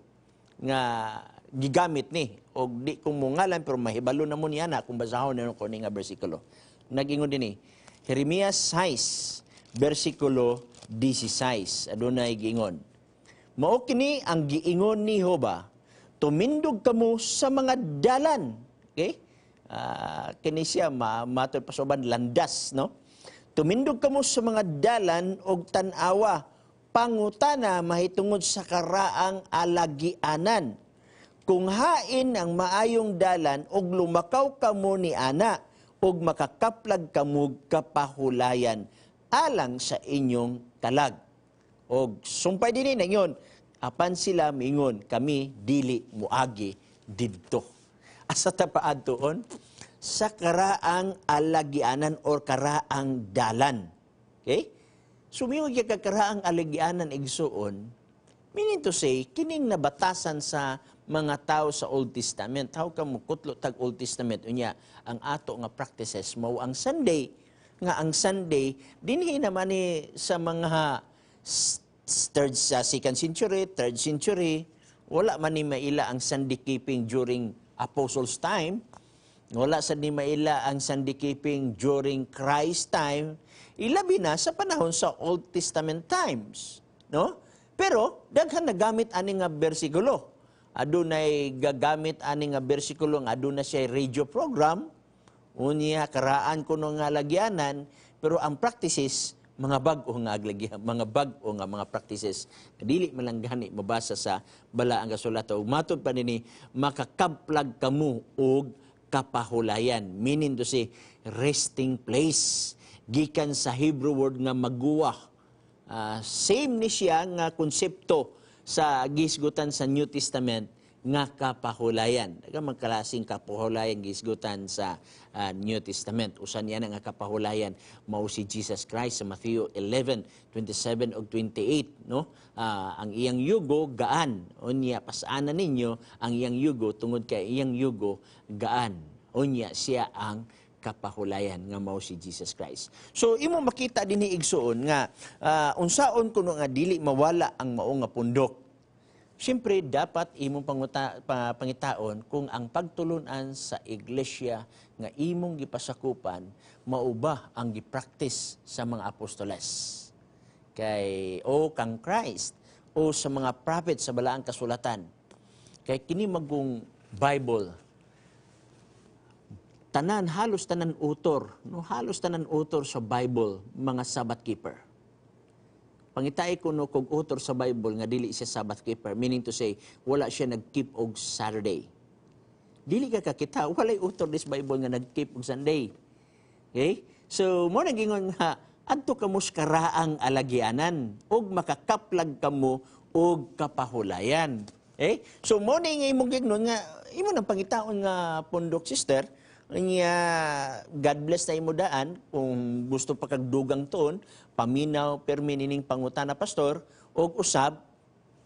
nga gigamit ni o di kung mungalan pero mahibalo na mo niya na kung basahon na ko ni nga bersikulo. Nag-ingon din Jeremiah 6 bersikulo 16 adunay giingon. Mao kini ang giingon ni Jehova, tumindog kamo sa mga dalan. Okay? Kini siya matod pasoban landas, no? Tumindog kamo sa mga dalan og tan-awa, pangutana mahitungod sa karaang alagianan. Kung hain ang maayong dalan og lumakaw kamo ni ana og makakaplag kamo kapahulayan alang sa inyong kalag. Og sumpay dinhi na ingon, apan sila mingon kami dili muagi didto. Asa ta paadtoon? Sa karaang alagianan or karaang dalan. Okay? Sumiyo ka karaang alagianan igsuon, meaning to say, kining nabatasan sa mga tao sa Old Testament. How ka mo kutlo tag Old Testament? Unya, ang ato nga practices, mao ang Sunday. Nga ang Sunday, dinhi naman ni sa mga second century, third century, wala man ni maila ang Sunday keeping during Apostles' time. Wala sa ni maila ang Sunday keeping during Christ time, ilabi na sa panahon sa Old Testament times, no? Pero daghan nagamit ani nga bersikulo. Adunay gagamit ani nga bersikulo nga aduna siya radio program, unya karaan kuno nga lagyanan, pero ang practices mga bag-o nga aglagyan, mga bag-o nga mga practices dili man lang gani mabasa sa balaang kasulatan. Ug matud pa nini makakaplag kamo og kapahulayan, meaning to say resting place, gikan sa Hebrew word nga maguwah. Same ni siya nga konsepto sa gisgutan sa New Testament nga kapahulayan. Daghang magkalasing kapahulayan gisgutan sa New Testament. Usan yan nga kapahulayan mao si Jesus Christ sa Matthew 11:27 ug 28, no? Ang iyang yugo gaan, unya pasaanan ninyo ang iyang yugo tungod kay iyang yugo gaan. Unya siya ang kapahulayan nga mao si Jesus Christ. So imo makita dinhi igsuon nga unsaon kuno nga dili mawala ang mao nga pundok. Siyempre dapat imong pangitaon kung ang pagtulunan sa iglesia nga imong gipasakupan mao ba ang gipractice sa mga apostoles kay o kang Christ o sa mga prophet sa balaang kasulatan. Kay kini magong Bible tanan, halos tanan utor, no? Halos tanan utor sa Bible, mga Sabbath keeper. Pangitay ko no kung utor sa Bible nga dili siya Sabbath keeper, meaning to say, wala siya nag-keep og Saturday. Dili ka kakita, walay utor this Bible nga nag-keep og Sunday. Okay? So, mo nagingon nga, adto kamo sa karaang alagyanan, og makakaplag kamo og kapahulayan. Okay? So, mo na nga imong gignon nga, imo nang pangitaon nga pundok, sister, nga God bless na imo daan kung gusto pa kag dugang tuon paminaw permi nining pangutana pastor og usab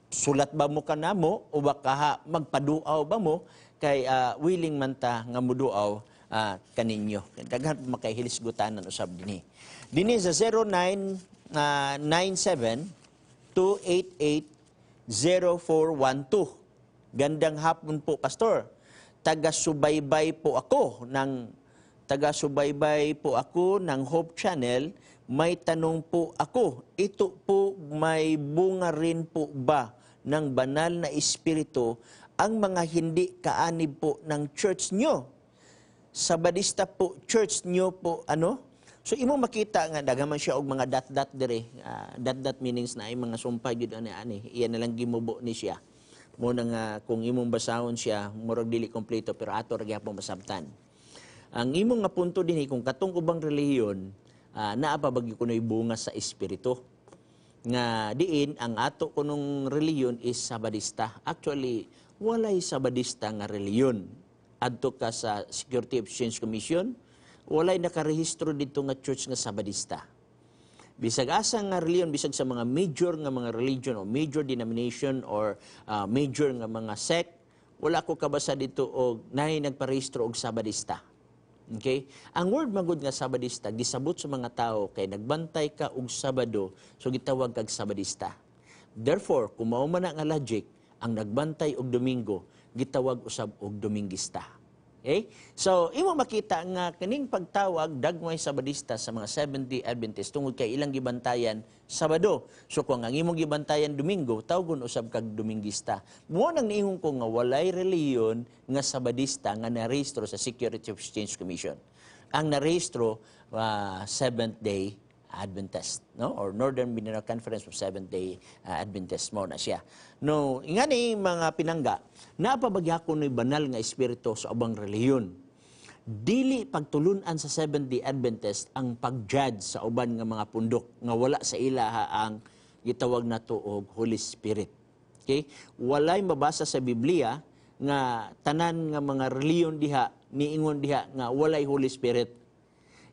sulat ba mo kanamo o baka magpaduaw ba mo kay willing man ta nga muduaw kaninyo daghan makaihilisgutanan usab dinhi sa 0997-288-0412 gandang hapon po pastor. Taga-subaybay po ako ng Hope Channel. May tanong po ako. Ito po may bunga rin po ba ng banal na espiritu ang mga hindi kaanib po ng church nyo? Sabadista po church nyo po ano? So imo makita nga dagaman siya og mga dat dire. Dat meanings na ay mga sumpay gyud ani. Iyan na lang gimubo ni siya. Muna nga kung imong basahon siya, murag dili kompleto pero ato ra gyapon masabtan. Ang imong nga punto dinhi kung katong ubang relihiyon naa pa bagyo kunoy bunga sa espiritu. Nga diin ang ato kunong relihiyon is Sabadista. Actually, walay Sabadista nga relihiyon. Adto ka sa Security Exchange Commission, walay nakarehistro dito nga church nga Sabadista. Bisag asa nga reliyon, bisag sa mga major nga mga religion o major denomination or major nga mga sect, wala ko kabasa dito og naay nagparehistro og Sabadista. Okay? Ang word magud nga Sabadista gisabot sa mga tao kay nagbantay ka og Sabado, so gitawag kag Sabadista. Therefore, kung mao man nga logic, ang nagbantay og Domingo gitawag usab og Domingista. Okay? So, imo makita nga kining pagtawag dagmay Sabadista sa mga Seventh-day Adventist tungod kay ilang gibantayan Sabado. So, kung ang imong gibantayan Domingo, tawgon usab kag Domingista. Mo nang niingon ko nga walay reliyon nga Sabadista nga narehistro sa Security Exchange Commission. Ang narehistro Seventh-day Adventist, no? Or Northern Mineral Conference of Seventh-day Adventist mo na siya. No, ingani mga pinangga, napabagyakon ni banal nga espiritu sa ubang relihiyon. Dili pagtulunan sa Seventh-day Adventist ang pag-judge sa uban nga mga pundok nga wala sa ilaha ang gitawag nato og Holy Spirit. Okay? Walay mabasa sa Biblia nga tanan nga mga relihiyon diha niingon diha nga walay Holy Spirit.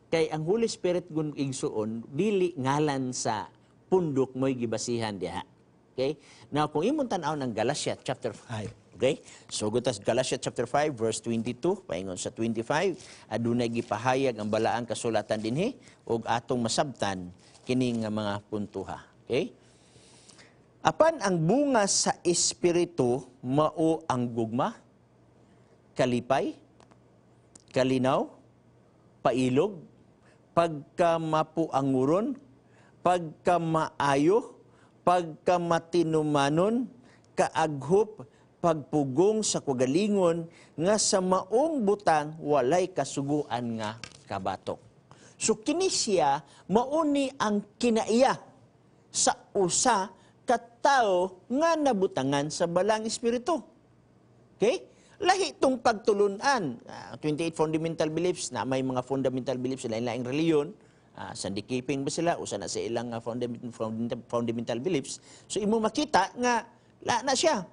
Kay ang Holy Spirit gun igsuon dili ngalan sa pundok mo'y gibasihan diha. Okay? Now kung imong tan-aw ng Galatia chapter 5, okay? So gutas Galatia chapter 5 verse 22 paingon sa 25 adunay gipahayag ang balaang kasulatan dinhi ug atong masabtan kini nga mga puntuha. Okay? Apan ang bunga sa espiritu mao ang gugma, kalipay, kalinaw, pailog, pagkamapuanguron, pagkamaayo, pagkamatinumanon, kaaghop, pagpugong sa kagalingon, nga sa maong butang walay kasuguan nga kabatok. So kini siya mauni ang kinaiya sa usa ka tawo nga nabutangan sa balang espiritu. Okay? Lahi itong pagtulunan. 28 fundamental beliefs, na may mga fundamental beliefs sa lain-laing reliyon. Sunday keeping ba sila? Usa na sa ilang fundamental beliefs. So imo makita nga, na siya.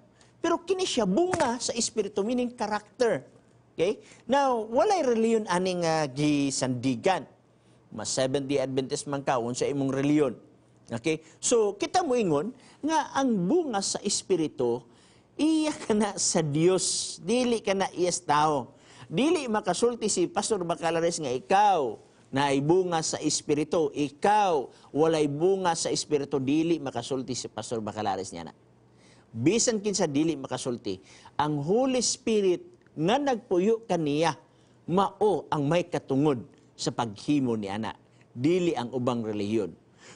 Pero kini siya bunga sa espiritu, meaning character. Okay? Now, walay reliyon aning gisandigan. Mas Seventh-day Adventist man ka, unsa imong reliyon. Okay? So, kita mo ingon nga ang bunga sa espiritu, iya ka na sa Dios, dili ka na iyas tao. Dili makasulti si Pastor Bacalares nga ikaw na ay bunga sa espiritu. Ikaw, walay bunga sa espiritu, dili makasulti si Pastor Bacalares niya na. Bisan kinsa dili makasulti, ang Holy Spirit nga nagpuyo kaniya, mao ang may katungod sa paghimo ni ana. Dili ang ubang reliyon.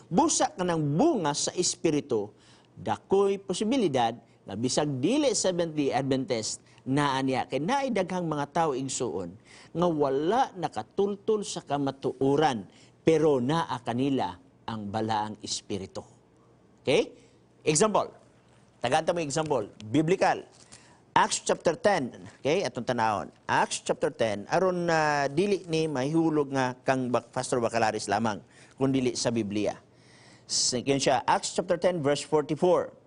Busa ka ng bunga sa espiritu, dakoy posibilidad na bisag dili Seventh-day Adventist na aniya kay naay daghang mga tao igsuon nga wala nakatultol sa kamatuoran pero naa kanila ang balaang espiritu. Okay? Example. Tagaanta mo example. Biblical. Acts chapter 10. Okay? Atong tanawon. Acts chapter 10. Aron na dili ni mahihulog nga kang Pastor Bacalaris lamang kung dili sa Biblia. Kaya siya, Acts chapter 10 verse 44.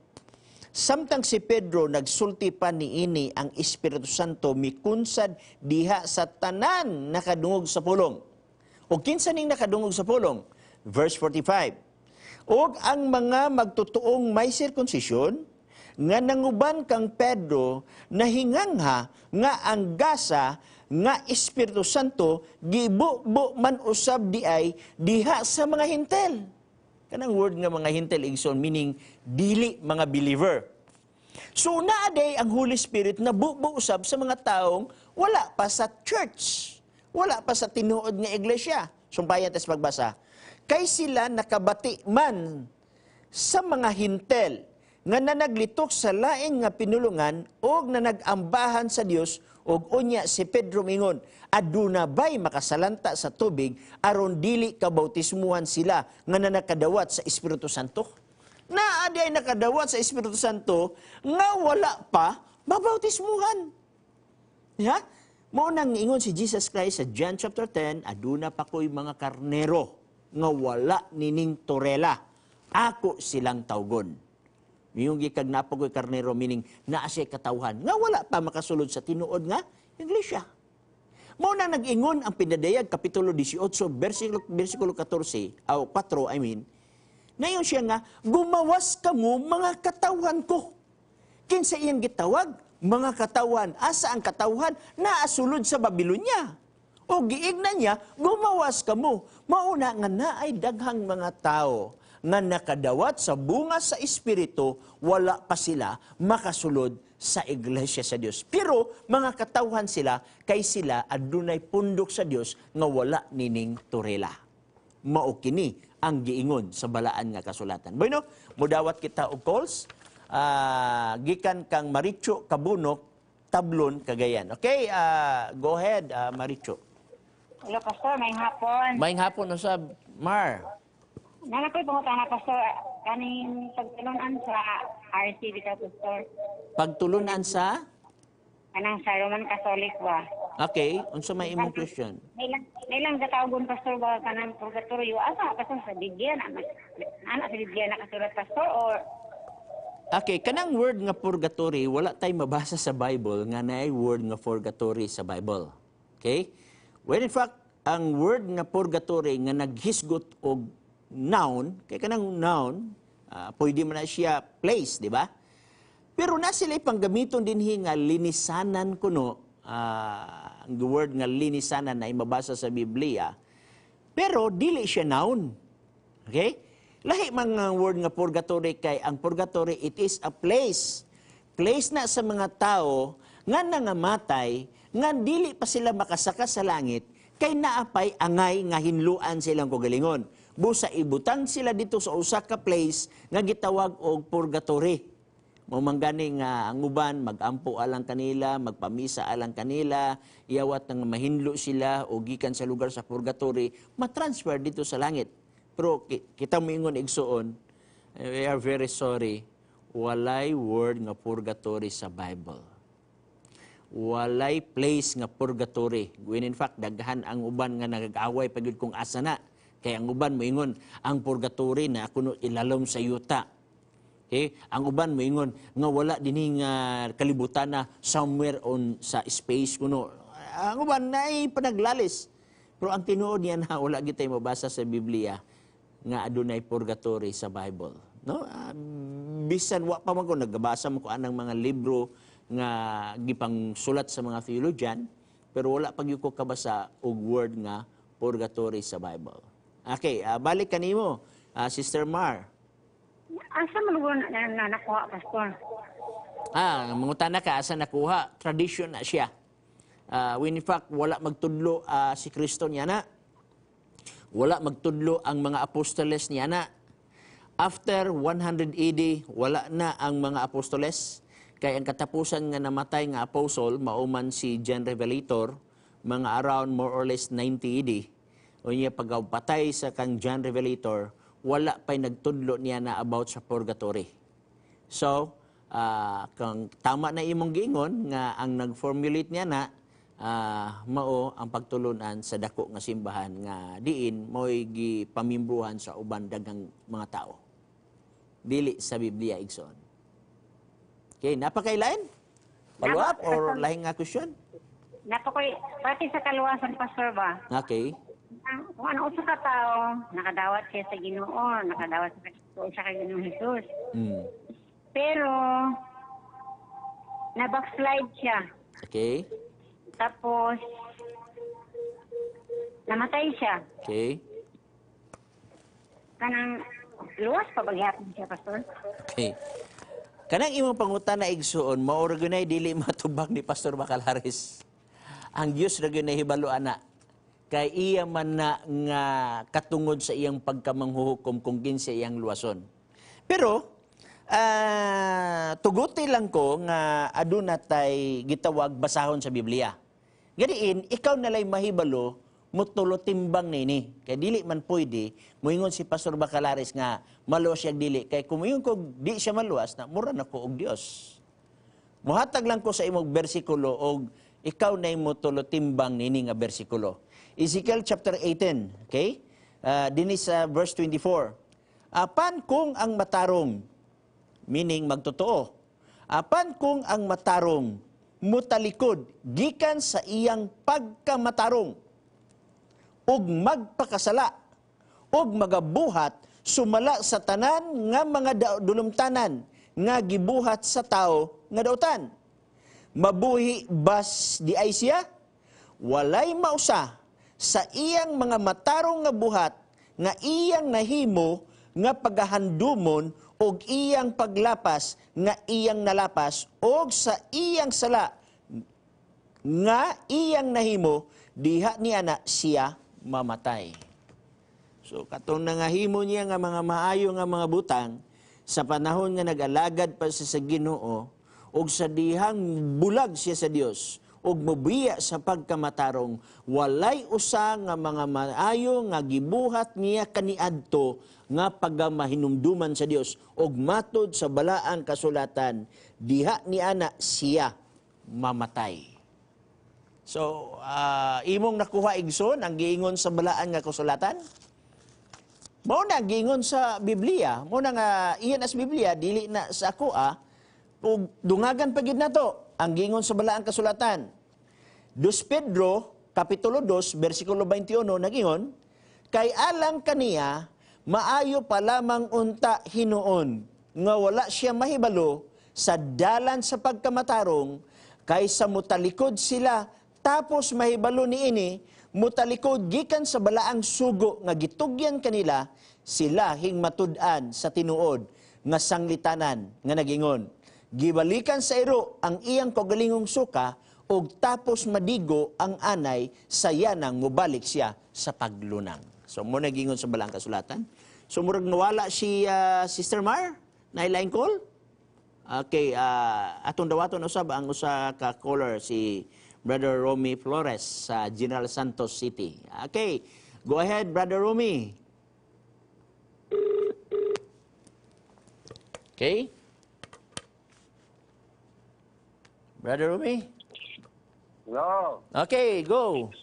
Samtang si Pedro nagsulti pa niini ang Espiritu Santo mikunsad diha sa tanan nakadungog sa pulong. O kinsa ning nakadungog sa pulong? Verse 45. Og ang mga magtutuong may circumcision nga nanguban kang Pedro nahingangha nga ang gasa nga Espiritu Santo gibubo man usab diay diha sa mga hintel. Kanang word nga mga hintel igsoon meaning dili mga believer. So naaday ang Holy Spirit na bubo usab sa mga taong wala pa sa church, wala pa sa tinuod nga iglesia. Sumpayan tas pagbasa. Kay sila nakabati man sa mga hintel nga nanaglitok sa laing nga pinulungan o nanag-ambahan sa Dios og unya si Pedro mingon, aduna ba'y makasalanta sa tubig aron dili kabautismuhan sila nga nanakadawat sa Espiritu Santo? Naa di ay nakadawat sa Espiritu Santo nga wala pa mabautismuhan. Ya? Mao nang ingon si Jesus Christ sa John chapter 10, aduna pa ko'y mga karnero nga wala nining torela. Ako silang tawgon. Yung gikag napagoy karnero meaning naa siya katawhan nga wala pa makasulod sa tinuod nga iglesia. Mao na nag-ingon ang Pinadayag kapitulo 18 bersikulo 14 o 4 nayon siya nga gumawas kamo mga katawhan ko. Kinsa iyang gitawag? Mga katawhan. Asa ang katawhan? Naa sulod sa Babilonya. O giignan niya gumawas kamo. Mauna nga naay daghang mga tao nga nakadawat sa bunga sa Espiritu, wala pa sila makasulod sa iglesia sa Dios. Pero mga katawhan sila, kay sila adunay pundok sa Dios nga wala nining turela. Mao kini ang giingon sa balaan nga kasulatan. Bueno, mudawat kita og calls. Gikan kang Maricho Kabunok, Tablon, Cagayan. Okay, go ahead, Maricho. Hello, Pastor. May hapon. Maayong hapon usab, Mar. Nanapoy pangutana, Pastor. Kaning pagtulunan sa RC dito, Pastor. Pagtulunan sa? Kanang sa Roman Catholic ba? Okay, unsa may imong question? Nailang katawgon, Pastor, ba kanang purgatorio? Asa, Pastor, sa Biblia na? Anak sa Biblia na kasulat, Pastor, or... Okay, kanang word nga purgatory, wala tay mabasa sa Bible nga naay word nga purgatory sa Bible. Okay? When in fact, ang word nga purgatory nga naghisgot og noun, kay kanang noun, pwede man na siya place, di ba? Pero na sila panggamiton dinhi nga linisanan kuno, ang word nga linisanan na mabasa sa Biblia, pero dili siya noun. Okay? Lahi mga word nga purgatory kay ang purgatory, it is a place. Place na sa mga tao nga nangamatay, nga dili pa sila makasaka sa langit, kay naapay angay nga hinluan silang kagalingon. Busa ibutang sila dito sa usa ka place nga gitawag og purgatory. Mamanggani nga ang uban magampo alang kanila, magpamisa alang kanila, iyawat nga mahinlo sila o gikan sa lugar sa purgatory, matransfer dito sa langit. Pero kita moingon igsuon, we are very sorry, walay word nga purgatory sa Bible. Walay place nga purgatory. When in fact, daghan ang uban nga nagag-away pagid kung asa na. Kaya ang uban moingon, ang purgatory na kuno ilalom sa yuta. Okay? Ang uban moingon nga wala dinhi nga kalibutan na somewhere on sa space kuno. Ang uban naay panaglalis. Pero ang tinuod niya na wala gitay mabasa sa Biblia nga adunay purgatory sa Bible. No? Bisan wa pa man ko nagbasa mo ko anang mga libro nga gipang sulat sa mga theologian, pero wala pag ko kabasa og word nga purgatory sa Bible. Okay, balik kanimo, Sister Mar. Asa man na nakuha, Pastor? Mangutana ka, asa nakuha? Tradition na siya. When in fact, wala magtudlo si Kristo niya na. Wala magtudlo ang mga apostoles niya na. After 100 AD, wala na ang mga apostoles. Kaya ang katapusan nga namatay nga apostle, mauman si John Revelator, mga around more or less 90 AD. O niya pagpatay sa kang John Revelator, wala pa'y nagtudlo niya na about sa purgatory. So, kung tama na imong giingon nga ang nag-formulate niya na mao ang pagtulunan sa dako nga simbahan nga diin mo'y gipamimbruhan sa uban daghang mga tao. Dili sa Biblia igsoon. Okay, napakailain? Follow up or lahing nga question? Napakoy, pati sa kaluwasan, Pastor ba? Okay. Kung ano sa katao, nakadawat siya sa Ginoo, nakadawat sa Ginoong Jesus. Pero, na-backslide siya. Okay. Tapos, namatay siya. Okay. Kanang luwas pa bagyapon siya, Pastor? Okay. Kanang imong pangutan na igsuon, maorganay dili matubag ni Pastor Bacalares. Ang Diyos ra gyud nahibalo ana. Kay iya man na nga katungod sa iyang pagkamanghuhukom kung kinsa iyang luwason. Pero tuguti lang ko nga aduna tay gitawag basahon sa Biblia. Gadiin, ikaw nalay mahibalo mutulo timbang nini. Kay dili man pwede moingon si Pastor Bacalares nga maluwas siya dili. Kay kung moingon ko di siya maluwas na mura na ko og Dios. Muhatag lang ko sa imong bersikulo og ikaw na mutulo timbang nini nga bersikulo. Ezekiel chapter 18, okay? Dinis sa verse 24. Apan kung ang matarong, meaning magtotoo, apan kung ang matarong mutalikod gikan sa iyang pagkamatarong ug magpakasala ug magabuhat sumala sa tanan nga mga dulumtanan nga gibuhat sa tao nga dautan. Mabuhi bas di ay siya? Walay mausa sa iyang mga matarong nga buhat nga iyang nahimo nga pagahandumon og iyang paglapas nga iyang nalapas og sa iyang sala nga iyang nahimo diha niya na siya mamatay. So katong nangahimo niya nga mga maayo nga mga butang sa panahon nga nag-alagad pa siya sa Ginoo og sa dihang bulag siya sa Dios ug mobiya sa pagkamatarong, walay usa nga mga maayo nga gibuhat niya kaniadto nga pagamahinumduman sa Dios ug matod sa balaang kasulatan diha ni ana siya mamatay. So, imong nakuha igsoon ang giingon sa balaan nga kasulatan? Mao na giingon sa Biblia, mao na nga iyan as Biblia dili na sa ako ug dungagan pa gid nato ang giingon sa balaang kasulatan. 2 Pedro, Kapitulo 2, versikulo 21, nagingon, kay alang kaniya, maayo pa lamang unta hinuon, nga wala siya mahibalo sa dalan sa pagkamatarong, kaysa mutalikod sila, tapos mahibalo niini, mutalikod gikan sa balaang sugo, nga gitugyan kanila, sila hingmatud-an sa tinuod, nga sanglitanan, nga nagingon. Gibalikan sa iro ang iyang kagalingong suka, og tapos madigo ang anay sa yanang mubalik siya sa paglunang. So mo nagingon sa balang kasulatan. So murag nawala si Sister Mar na line call. Okay, atong dawaton usab ang usa ka caller si Brother Romy Flores sa General Santos City. Okay, go ahead Brother Romy. Okay? Brother Romy? Hello. Okay, go.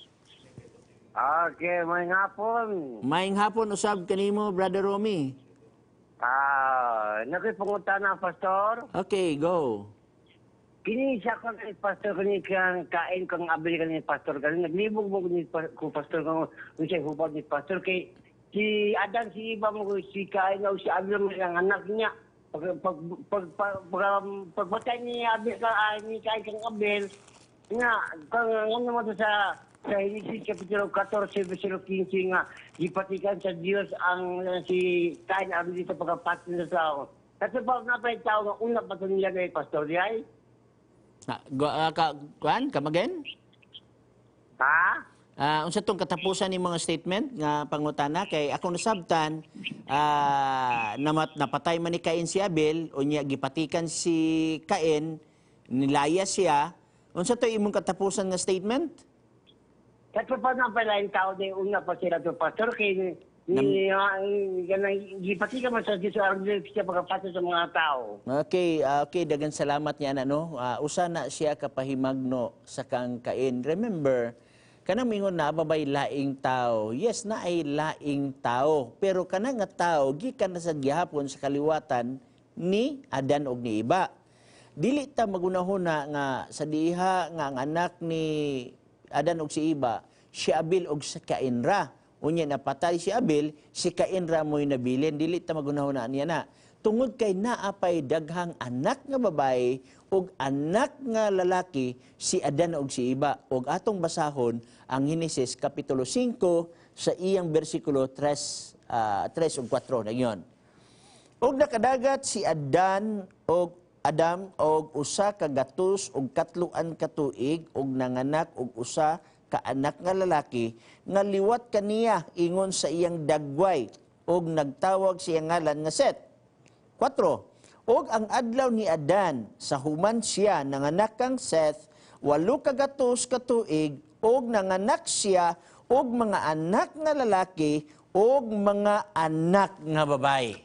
Okay, may hapon. Maayong hapon usab kanimo Brother Romy. Nakipangutana, Pastor. Okay, go. Kini siya ka ni Pastor kani kang kain kang abili kani Pastor kani naglibog mo ni ko Pastor kang siya hubad ni Pastor kay si Adan si iba mo si kain o si Abel mo ang anak niya pagbatay ni Abel ka ni kain kang Abel nga kang ano mo sa Genesis Kapitulo 14 versikulo 15 nga gipatikan sa Dios ang si kain Abel dito pagpatay sa tao. Kasi pag napay tao nga una pa niya kay Pastor Yay. Come again? Ha? Unsa tong katapusan ni mga statement nga pangutana kay akong nasabtan napatay man ni Cain si Abel unya gipatikan si Cain nilaya siya. Unsa to imong katapusan nga statement? Kasi pa na pala yung tao na una pa sila to Pastor kay gipati ka man sa Diyos ang siya pagkapasa sa mga tao. Okay, okay, dagan salamat niya no. Usa na siya kapahimagno sa kang Cain. Remember, kanang mingon na babay laing tao. Yes, na ay laing tao, pero kanang nga tao gikan na sa gihapon sa kaliwatan ni Adan og ni iba. Dili ta magunahon nga sa diha nga ang anak ni Adan og si iba, si Abel og si Cain ra. Unya napatay si Abel, si Cain ra mo'y nabilin, dili ta magunahon na niya na. Tungod kay naapay daghang anak nga babae ug anak nga lalaki si Adan ug si iba. Ug atong basahon ang Genesis Kapitulo 5 sa iyang bersikulo 3 ug 4 nagyon. Ug nakadagat si Adan ug Adam og usa ka gatos ug katluan ka tuig ug nanganak og usa ka anak nga lalaki nga liwat kaniya ingon sa iyang dagway ug nagtawag siya ngalan nga Set. 4. Og ang adlaw ni Adan sa human siya nanganak kang Seth 8 ka gatos ka tuig og nanganak siya og mga anak nga lalaki og mga anak nga babae.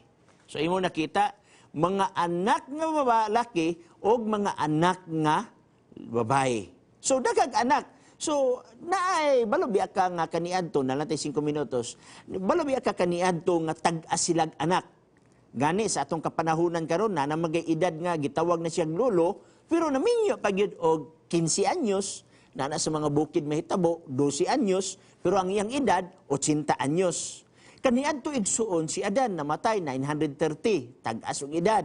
So imo nakita mga anak nga lalaki og mga anak nga babae. So daghang anak. So, naay, balabi ka nga kaniadto, na natin 5 minutos, balabi ka kaniadto nga tag-asilag anak. Gani, sa atong kapanahunan karon na magay edad nga, gitawag na siyang lolo, pero naminyo pagyud og 15 anyos, na sa mga bukid mahitabo, 12 anyos, pero ang iyang edad, 80 anyos. Kaniadto igsuon si Adan, namatay, 930, tag-as og edad.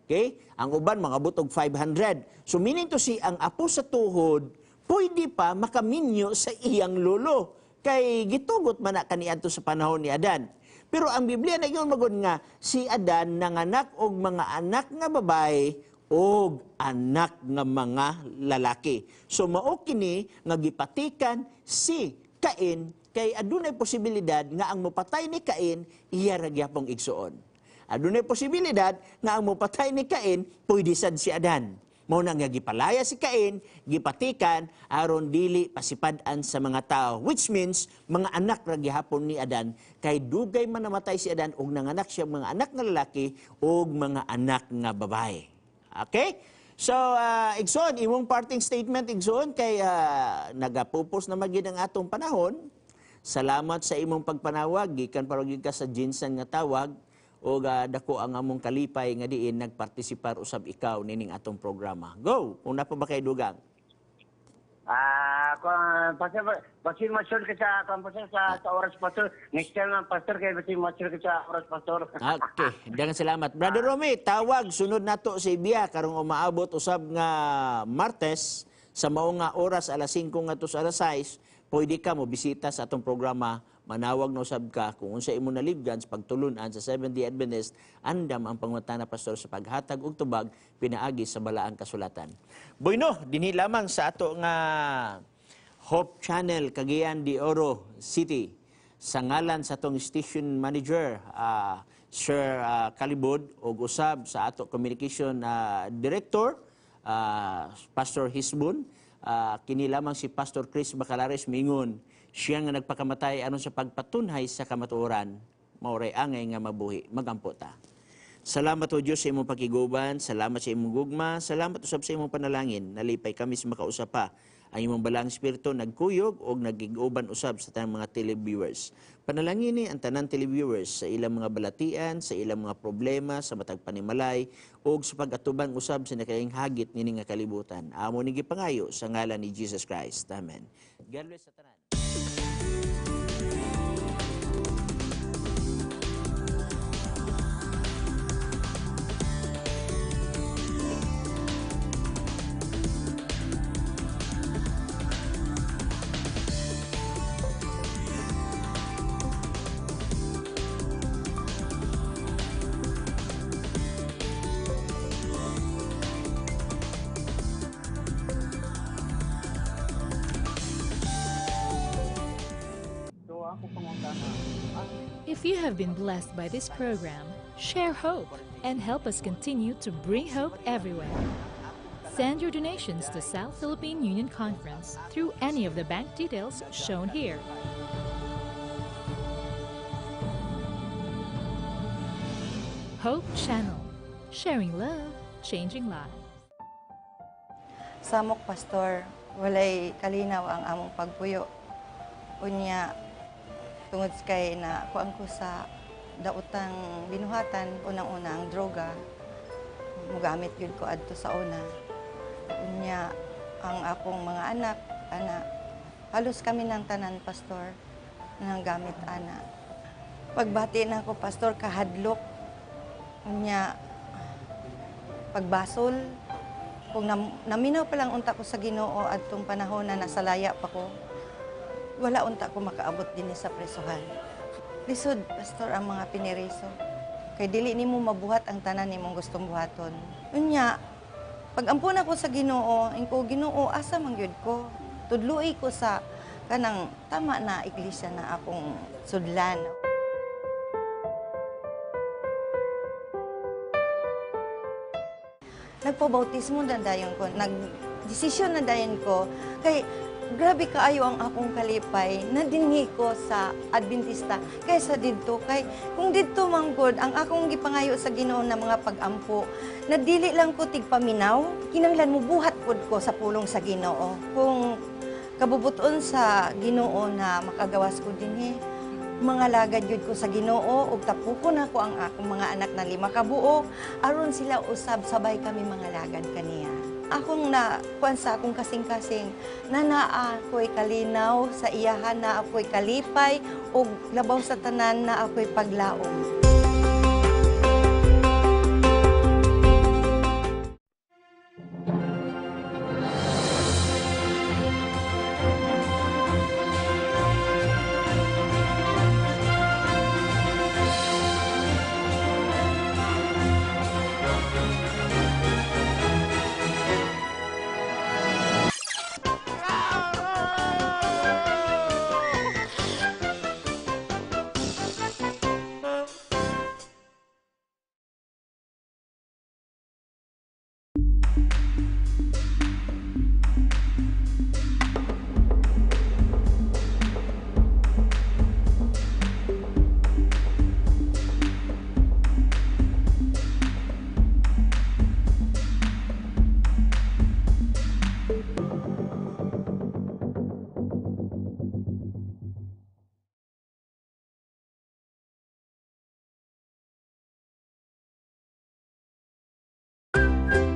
Okay? Ang uban, mga butog 500. So, meaning to si ang apo sa tuhod, pwede pa makaminyo sa iyang lolo. Kay gitugot man na kaniadto sa panahon ni Adan. Pero ang Biblia na ingon magod nga, si Adan nanganak og mga anak nga babae og anak nga mga lalaki. So mao kini nga gipatikan si Cain kay adunay posibilidad nga ang mopatay ni Cain iya ra gyapong igsuon. Adunay posibilidad nga ang mopatay ni Cain pwede sad si Adan. Mao nang gipalaya si Cain, gipatikan aron dili pasipad-an sa mga tao, which means mga anak ra gihapon ni Adan kay dugay man namatay si Adan og nanganak siya mga anak nga lalaki og mga anak nga babae. Okay? So igsoon imong parting statement igsoon kay nagapupos na magid ang atong panahon. Salamat sa imong pagpanawag gikan paragid ka sa Jinsan nga tawag. O dako ang among kalipay nga diin nagpartisipar usab ikaw nining atong programa. Go! Una pa ba kay dugang? Basin masyur ka sa kampusya sa oras Pastor. Next time na Pastor kay basin masyur ka sa oras Pastor. Okay, daghang salamat. Brother Romy, tawag sunod nato sa Ibiya karong umaabot usab nga Martes sa mao nga oras alas 5 ngadto sa alas 6. Pwede ka mo bisita sa atong programa. Manawag na usab ka kung unsa imo nalibgan sa pagtulunan sa Seventh-day Adventist, andam ang pangutana pastor sa paghatag og tubag pinaagi sa balaang kasulatan. Bueno, dinhi lamang sa ato nga Hope Channel Cagayan de Oro City. Sa ngalan sa atong station manager, Sir Kalibod, og usab sa ato communication director, Pastor Hisbon, kini lamang si Pastor Chris Bacalares mingon, siya nga nagpakamatay aron sa pagpatunhay sa kamatuoran, mauray angay nga mabuhi, magampo ta. Salamat o Diyos sa imong pakiguban, salamat sa imong gugma, salamat usab sa imong panalangin, nalipay kami sa makausap pa ang imong balang espiritu nagkuyog o nagiguban usab sa tanang mga televiewers. Panalangini ang tanang televiewers sa ilang mga balatian, sa ilang mga problema, sa matag panimalay, o sa pag-atuban usab sa nakaing hagit nini nga kalibutan. Amo ni gipangayo sa ngalan ni Jesus Christ. Amen. God bless sa tanan. If you have been blessed by this program, share hope and help us continue to bring hope everywhere. Send your donations to South Philippine Union Conference through any of the bank details shown here. Hope Channel, sharing love, changing lives. Samok pastor, walay kalinaw ang among pagpuyo. Unya tungod kay na kuan ko sa daotang binuhatan, unang-unang droga. Mugamit yun ko adto sa una. Unya ang akong mga anak, halos kami ng tanan pastor nang gamit ana. Pagbati na ako pastor kahadlok. Unya pagbasol, kung naminaw pa lang unta ko sa Ginoo adtong panahon na nasa laya pa ko, wala unta ko makaabot din sa presohan. Lisod, pastor, ang mga piniriso. Kay dili nimo mabuhat ang tanan nimong gustong buhaton. Unya, pag ampun ako sa Ginoo, ingko Ginoo asa man gyud ko. Tudluy ko sa kanang tama na iglesia na akong sudlan. Nagpabautismo na dayon ko, nag-desisyon na dayon ko, kay grabe kaayo ang akong kalipay, nadingi ko sa Adventista, kaysa didto, kay kung didto manggod, ang akong gipangayo sa Ginoo na mga pag-ampo, nadili lang ko tigpaminaw, kinanglan mo buhat pod ko sa pulong sa Ginoo. Kung kabubuton sa Ginoo na makagawas ko dinhi, mga lagad yun ko sa Ginoo ug tapukon ako ang akong mga anak na 5 ka buok aron sila usab sabay kami mga lagad kaniya. Akong na kuan sa akong kasing-kasing na naa ako'y kalinaw sa iyahan, na ako'y kalipay ug labaw sa tanan na ako'y paglaom.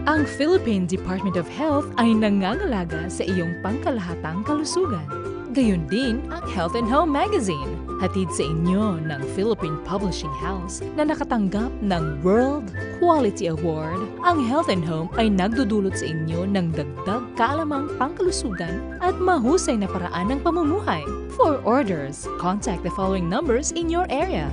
Ang Philippine Department of Health ay nangangalaga sa iyong pangkalahatang kalusugan. Gayon din ang Health and Home Magazine, hatid sa inyo ng Philippine Publishing House na nakatanggap ng World Quality Award. Ang Health and Home ay nagdudulot sa inyo ng dagdag kaalamang pangkalusugan at mahusay na paraan ng pamumuhay. For orders, contact the following numbers in your area.